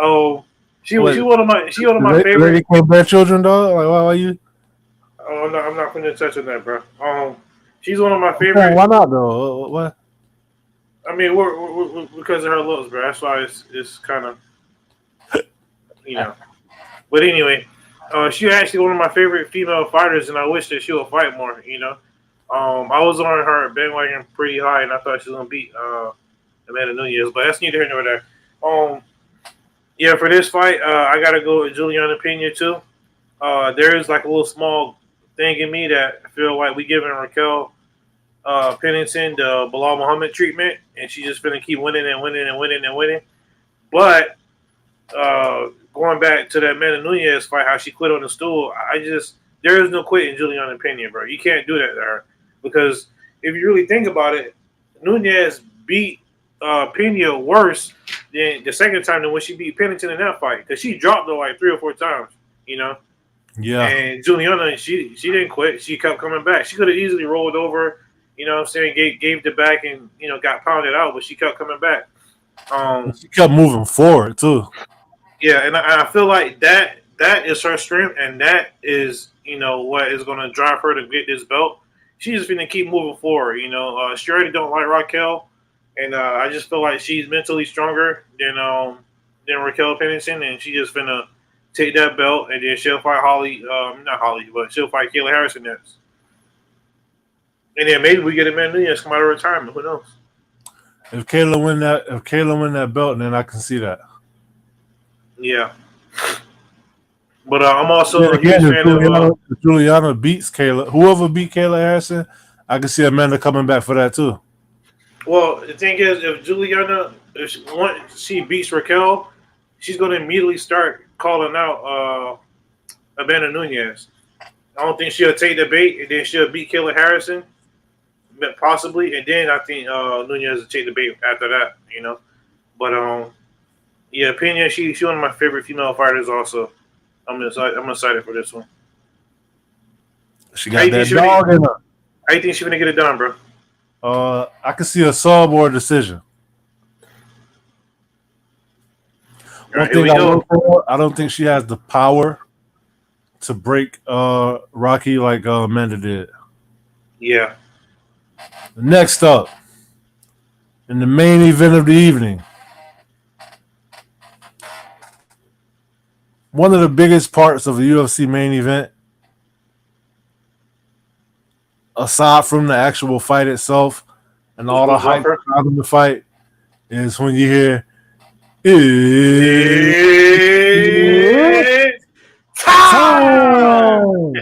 Oh, she was one of my favorite. Lady can't bear children, dog. Like why you? Oh, I'm not going to touch on that, bro. She's one of my favorite. Why not though? What? I mean, we're because of her looks, bro. That's why it's kind of, But anyway, she's actually one of my favorite female fighters, and I wish that she would fight more. I was on her bandwagon pretty high, and I thought she was gonna beat Amanda Nunes, but that's neither here nor there. Yeah, for this fight, I gotta go with Juliana Pena too. There is like a little small thing in me that I feel like we giving Raquel Pennington the Bilal Muhammad treatment, and she's just gonna keep winning and winning and winning and winning. But going back to that Amanda Nunes fight, how she quit on the stool, there is no quitting Juliana Pena, bro. You can't do that to her because if you really think about it, Nunes beat Pena worse than the second time than when she beat Pennington in that fight because she dropped her like 3 or 4 times, Yeah. And Juliana, she didn't quit. She kept coming back. She could have easily rolled over, gave the back and got pounded out, but she kept coming back. She kept moving forward too. Yeah, and I feel like that is her strength, and that is what is going to drive her to get this belt. She's just going to keep moving forward. She already don't like Raquel, and I just feel like she's mentally stronger than Raquel Pennington, and she just finna take that belt, and then she'll fight not Holly, but she'll fight Kayla Harrison next. And then maybe we get Amanda Nunes come out of retirement. Who knows? If Kayla win that belt, then I can see that. Yeah. But I'm also a huge fan of Juliana beats Kayla. Whoever beat Kayla Harrison, I can see Amanda coming back for that too. Well, the thing is, if Juliana, once she beats Raquel, she's going to immediately start calling out Amanda Nunes. I don't think she'll take the bait, and then she'll beat Kayla Harrison, possibly, and then I think Nunes will take the bait after that, But yeah, Pena, she's one of my favorite female fighters. Also, I'm excited for this one. She got that dog in her. How do you think she's gonna get it done, bro? I can see a sub or a decision. One thing I will say, I don't think she has the power to break Rocky like Amanda did. Yeah. Next up, in the main event of the evening, one of the biggest parts of a UFC main event, aside from the actual fight itself and all the hype around the fight, is when you hear it's time.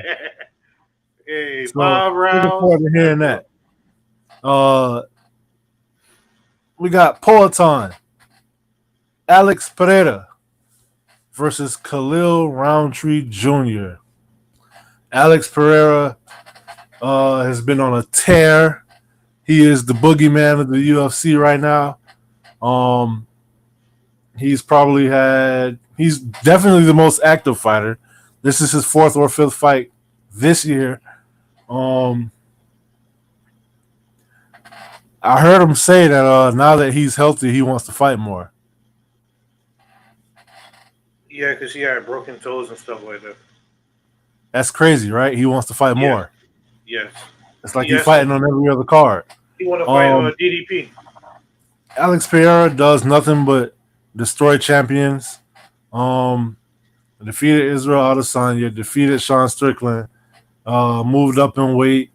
Hey, so, 5 rounds. Looking forward to hearing that. We got Poatan, Alex Pereira versus Khalil Roundtree Jr. Alex Pereira has been on a tear. He is the boogeyman of the UFC right now. He's definitely the most active fighter. This is his 4th or 5th fight this year. I heard him say that now that he's healthy, he wants to fight more. Yeah, because he had broken toes and stuff like that. That's crazy, right? He wants to fight more. Yes. It's like he's fighting on every other card. He want to fight DDP. Alex Pereira does nothing but destroy champions. Defeated Israel Adesanya, defeated Sean Strickland, moved up in weight,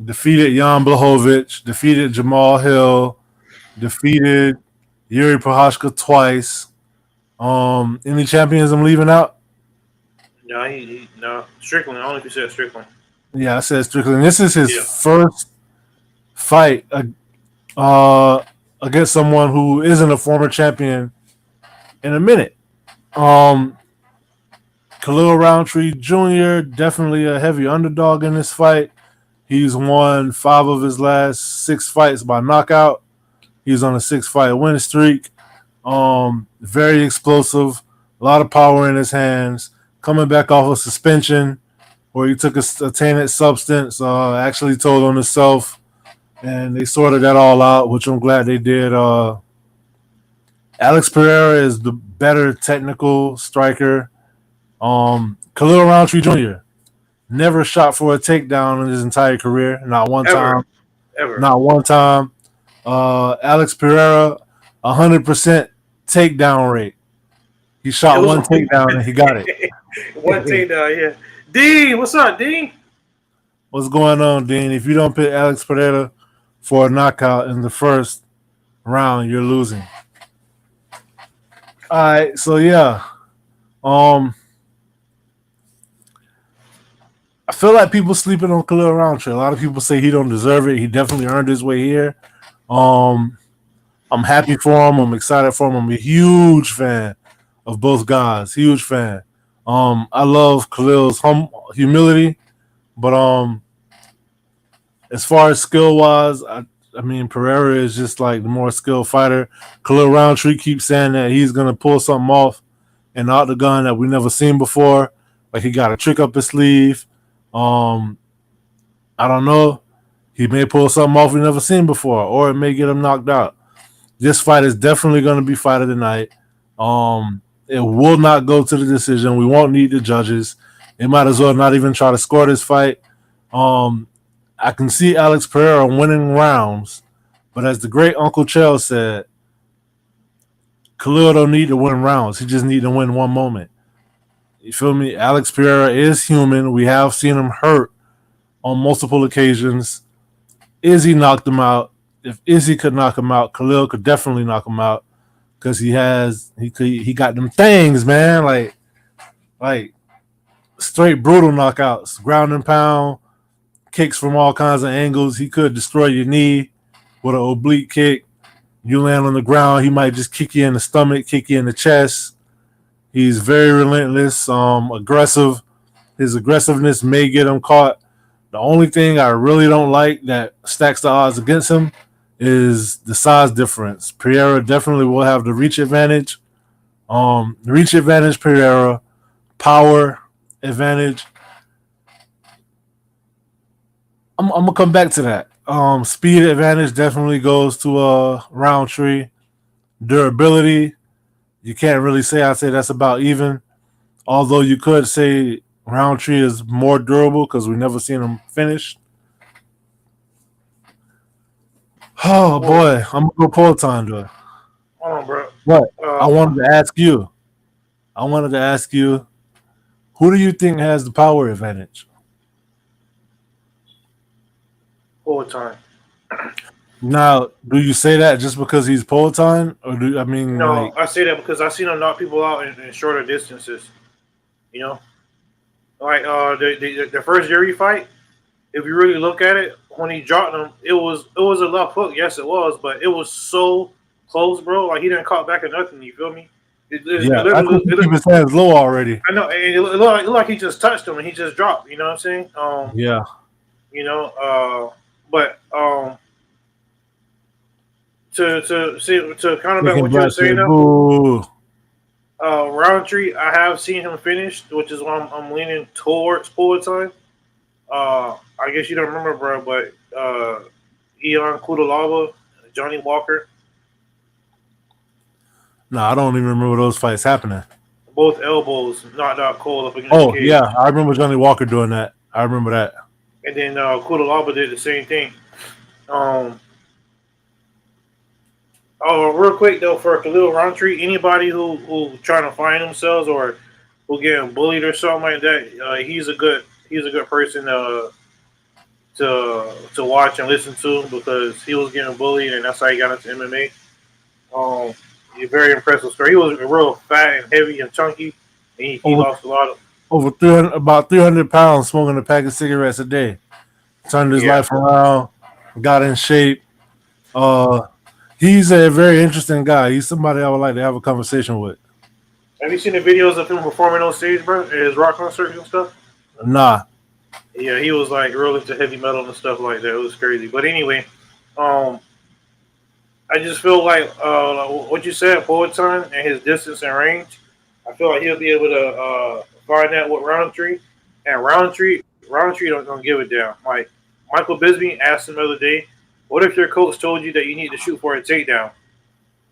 defeated Jan Blachowicz, defeated Jamal Hill, defeated Yuri Prochazka twice. Any champions I'm leaving out? No, no. Strickland, only if you said Strickland. Yeah, I said Strickland. This is his first fight against someone who isn't a former champion in a minute. Khalil Roundtree Jr., definitely a heavy underdog in this fight. He's won 5 of his last 6 fights by knockout. He's on a 6-fight win streak. Very explosive, a lot of power in his hands. Coming back off of suspension, where he took a tainted substance, actually told on himself, and they sorted that all out, which I'm glad they did. Alex Pereira is the better technical striker. Khalil Roundtree Jr. never shot for a takedown in his entire career, not one time. Ever. Not one time. Alex Pereira, 100% takedown rate. He shot one takedown and he got it. One takedown, yeah. Dean, what's up, Dean? What's going on, Dean? If you don't pick Alex Pereira for a knockout in the first round, you're losing. All right, so yeah. I feel like people sleeping on Khalil Roundtree. A lot of people say he don't deserve it. He definitely earned his way here. I'm happy for him. I'm excited for him. I'm a huge fan of both guys. Huge fan. I love Khalil's humility, but as far as skill wise, I mean Pereira is just like the more skilled fighter. Khalil Roundtree keeps saying that he's gonna pull something off in the octagon that we never seen before. Like he got a trick up his sleeve. I don't know. He may pull something off we never seen before, or it may get him knocked out. This fight is definitely going to be fight of the night. It will not go to the decision. We won't need the judges. They might as well not even try to score this fight. I can see Alex Pereira winning rounds, but as the great Uncle Chael said, Khalil don't need to win rounds. He just need to win one moment. You feel me? Alex Pereira is human. We have seen him hurt on multiple occasions. Izzy knocked him out. If Izzy could knock him out, Khalil could definitely knock him out because he got them things, man. Like straight brutal knockouts, ground and pound, kicks from all kinds of angles. He could destroy your knee with an oblique kick. You land on the ground, he might just kick you in the stomach, kick you in the chest. He's very relentless, aggressive. His aggressiveness may get him caught. The only thing I really don't like that stacks the odds against him is the size difference. Pereira definitely will have the reach advantage. Reach advantage, Pereira. Power advantage. I'm going to come back to that. Speed advantage definitely goes to Roundtree. Durability, You can't really say. I'd say that's about even. Although you could say Roundtree is more durable because we've never seen him finish. Oh boy, I'm gonna go Poatan though. Hold on, bro. What? I wanted to ask you. Who do you think has the power advantage? Full time. Now, do you say that just because he's Poatan, or No, I say that because I've seen him knock people out in shorter distances. You know, like the first Yuri fight. If you really look at it, when he dropped him, it was a left hook. Yes, it was, but it was so close, bro. Like he didn't caught back or nothing. You feel me? I think he keep his hands low already. I know, and it looked like he just touched him and he just dropped. You know what I'm saying? Yeah. You know, but to counterback what you were saying Roundtree, I have seen him finish, which is why I'm leaning towards Poatan. I guess you don't remember, bro, but Ion Kudalaba, Johnny Walker. No, I don't even remember those fights happening. Both elbows knocked out Cole up against the cage. Yeah, I remember Johnny Walker doing that. I remember that. And then Kudalaba did the same thing. Real quick though, for Khalil Roundtree, anybody who trying to find themselves or who getting bullied or something like that, he's a good person to watch and listen to because he was getting bullied and that's how he got into MMA. He's a very impressive story. He was real fat and heavy and chunky, and he lost a lot of about 300 pounds smoking a pack of cigarettes a day. Turned his life around, got in shape. He's a very interesting guy. He's somebody I would like to have a conversation with. Have you seen the videos of him performing on stage, bro? At his rock concerts and stuff? Nah. Yeah, he was like real into heavy metal and stuff like that. It was crazy. But anyway, I just feel like what you said, Poatan and his distance and range, I feel like he'll be able to find that with Roundtree. And Roundtree don't give a damn. Like Michael Bisping asked him the other day, what if your coach told you that you need to shoot for a takedown?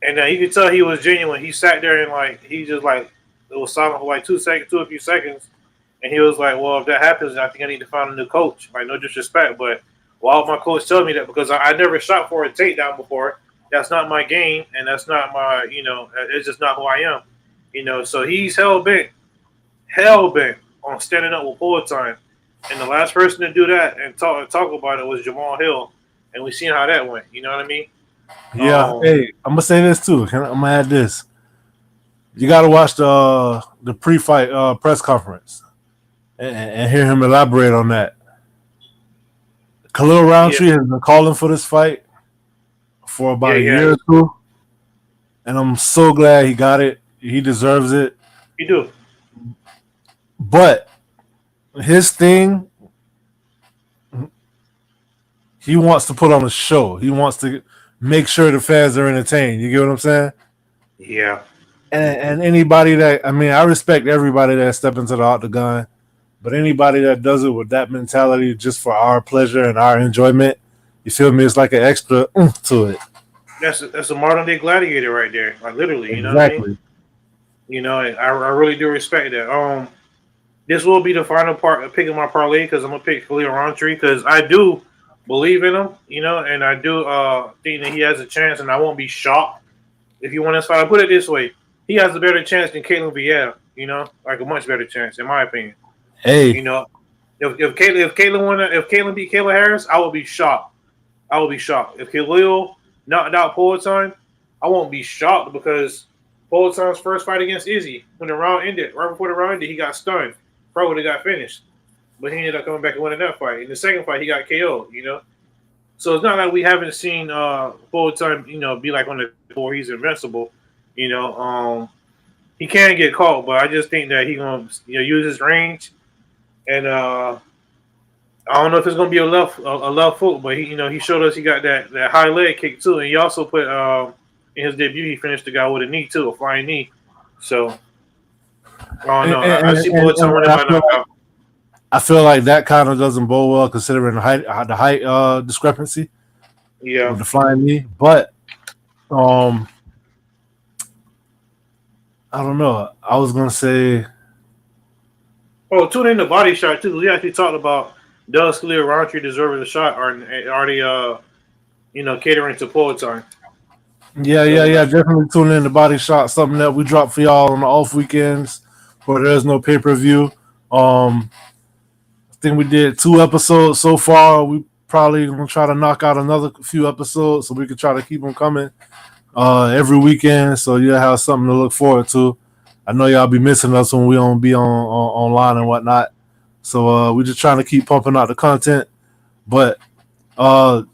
And you could tell he was genuine. He sat there and he just it was silent for like 2 a few seconds. And he was like, well, if that happens, I think I need to find a new coach. Like, no disrespect, but why would my coach tell me that? Because I never shot for a takedown before. That's not my game, and that's not my, it's just not who I am. So he's hell-bent on standing up with Poatan. And the last person to do that and talk about it was Jamal Hill. And we seen how that went. You know what I mean? Yeah. Hey, I'm gonna say this too. I'm gonna add this. You gotta watch the pre-fight press conference and hear him elaborate on that. Khalil Roundtree has been calling for this fight for about a year or two, and I'm so glad he got it. He deserves it. He do. But his thing, he wants to put on a show. He wants to make sure the fans are entertained. You get what I'm saying? Yeah. And anybody that, I respect everybody that step into the octagon, but anybody that does it with that mentality just for our pleasure and our enjoyment, you feel me? It's like an extra to it. That's a modern day gladiator right there. Like literally, you know what I mean? I really do respect that. This will be the final part of picking my parlay because I'm gonna pick Khalil Roundtree because I do believe in him, and I do think that he has a chance, and I won't be shocked if he won this fight. I put it this way: he has a better chance than Caitlin Vieira, like a much better chance, in my opinion. Hey, if Caitlin beat Kayla Harris, I will be shocked. If Khalil knocked out Poatan, I won't be shocked because Poatan's first fight against Izzy, when the round ended, right before the round ended, he got stunned. Probably got finished. But he ended up coming back and winning that fight. In the second fight, he got KO'd, So it's not like we haven't seen Poatan, be like on the floor. He's invincible. He can get caught, but I just think that he's going to use his range. And I don't know if it's going to be a left foot, but he showed us he got that high leg kick too. And he also put in his debut, he finished the guy with a knee too, a flying knee. So I don't know. I see Poatan winning by knockout. I feel like that kind of doesn't bode well considering the height discrepancy. Yeah, with the flying knee. But I don't know. I was gonna say, Oh, tune in the body shot too. We actually talked about does Khalil Roundtree deserve a shot, or are they catering to Poetine? yeah. Definitely tune in to Body Shot, something that we drop for y'all on the off weekends where there's no pay per view. I think we did 2 episodes so far. We probably gonna try to knock out another few episodes so we can try to keep them coming every weekend. So you'll have something to look forward to. I know y'all be missing us when we don't be on online and whatnot. So we're just trying to keep pumping out the content. But Khalil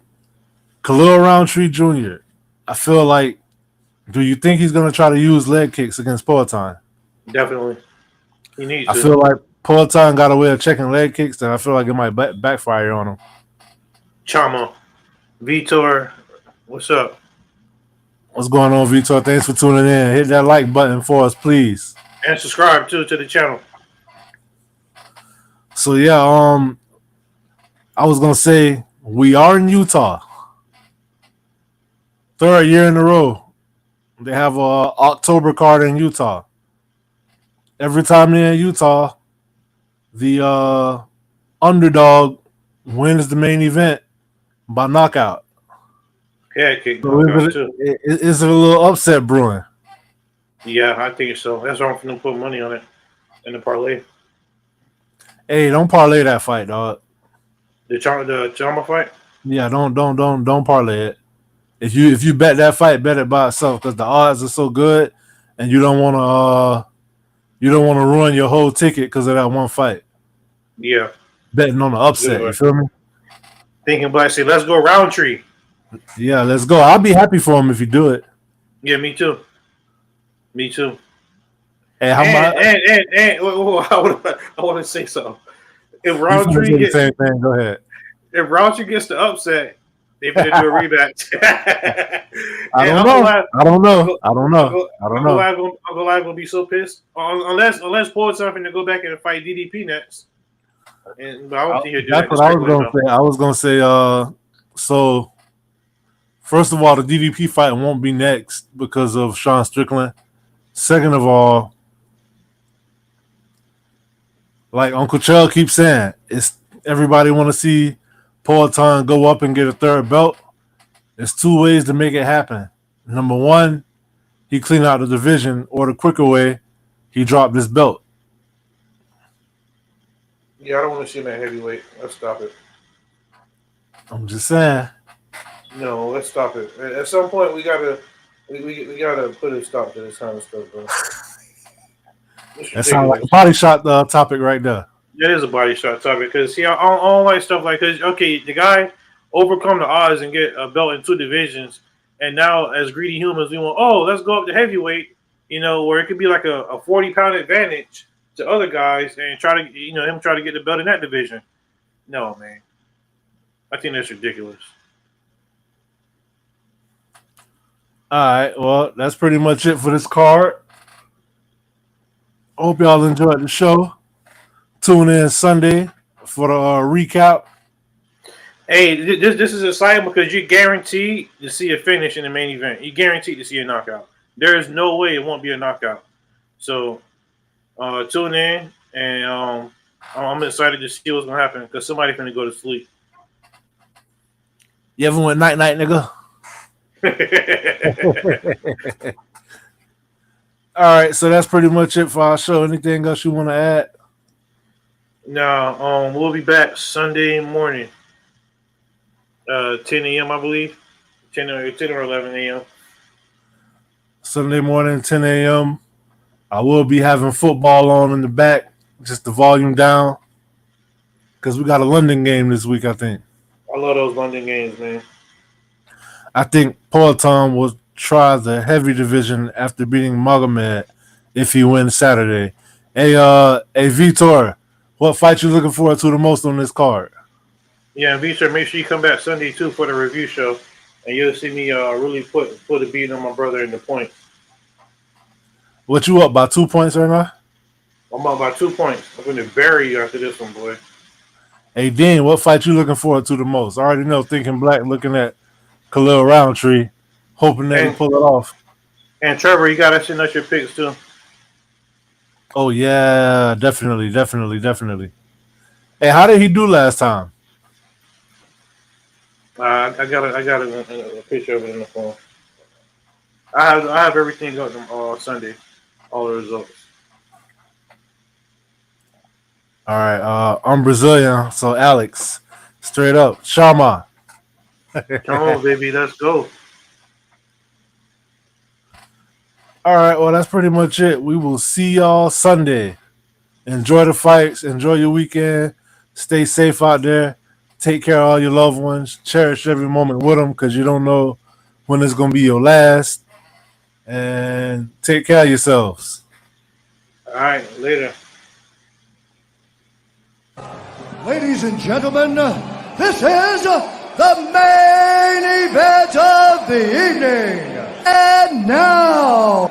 Roundtree Jr., I feel like, do you think he's going to try to use leg kicks against Poetine? Definitely. He needs I to. feel like Poetine got a way of checking leg kicks, and I feel like it might backfire on him. Chama. Vitor, what's up? What's going on, Vitor? Thanks for tuning in. Hit that like button for us, please. And subscribe too to the channel. So yeah, I was gonna say we are in Utah. 3rd year in a row. They have a October card in Utah. Every time they're in Utah, the underdog wins the main event by knockout. Head kick. So is it a little upset brewing? Yeah, I think so. That's why I'm going to put money on it in the parlay. Hey, don't parlay that fight, dog. The Chama fight? Yeah, don't parlay it. If you bet that fight, bet it by itself because the odds are so good, and you don't want to ruin your whole ticket because of that one fight. Yeah, betting on the upset. You feel me? Thinking Black say, let's go Roundtree. Yeah, let's go. I'll be happy for him if you do it. Yeah, me too. Me too. Hey, how much? And I want to say something. If Roundtree gets same thing, go ahead. If Roundtree gets the upset, they're going to do a rematch. I don't know. I'm going to be so pissed. Unless Poet's something to go back and fight DDP next. But I don't think he'll do That's that. what I was going to say. I was going to say, so first of all, the DDP fight won't be next because of Sean Strickland. Second of all, like Uncle Chell keeps saying, it's everybody want to see Poetine go up and get a 3rd belt. There's 2 ways to make it happen. Number 1, he clean out the division, or the quicker way, he dropped this belt. Yeah, I don't want to see him at heavyweight. Let's stop it. I'm just saying. No, let's stop it. At some point, we gotta put a stop to this kind of stuff, bro. That sounds like a body shot topic right there. That is a body shot topic because see, I don't like stuff like this. Okay, the guy overcome the odds and get a belt in 2 divisions, and now as greedy humans, we want let's go up to heavyweight. Where it could be like a 40-pound advantage to other guys and try to him try to get the belt in that division. No, man, I think that's ridiculous. All right, well, that's pretty much it for this card. Hope y'all enjoyed the show. Tune in Sunday for the recap. Hey, this is exciting because you're guaranteed to see a finish in the main event. You're guaranteed to see a knockout. There is no way it won't be a knockout. So tune in, and I'm excited to see what's going to happen because somebody's going to go to sleep. You ever went night-night, nigga? All right, so that's pretty much it for our show. Anything else you want to add? No, we'll be back Sunday morning, 10 a.m. I believe, 10 or 11 a.m. Sunday morning, 10 a.m. I will be having football on in the back, just the volume down, because we got a London game this week, I think. I love those London games, man. I think Poetine will try the heavy division after beating Magomed if he wins Saturday. Hey, Vitor, what fight you looking forward to the most on this card? Yeah, Vitor, make sure you come back Sunday too for the review show, and you'll see me really put a beat on my brother in the point. What you up by 2 points right now? I'm up by 2 points. I'm going to bury you after this one, boy. Hey, Dean, what fight you looking forward to the most? I already know Thinking Black looking at Khalil Roundtree, hoping they can pull it off. And Trevor, you got to send us your picks too. Oh yeah, definitely. Hey, how did he do last time? I got a picture of it in the phone. I have everything up Sunday, all the results. All right, I'm Brazilian, so Alex, straight up, Shama. Come on, baby, let's go. All right, well that's pretty much it. We will see y'all Sunday. Enjoy the fights. Enjoy your weekend. Stay safe out there. Take care of all your loved ones. Cherish every moment with them because you don't know when it's gonna be your last. And take care of yourselves. All right, later. Ladies and gentlemen, this is the main event of the evening. And now,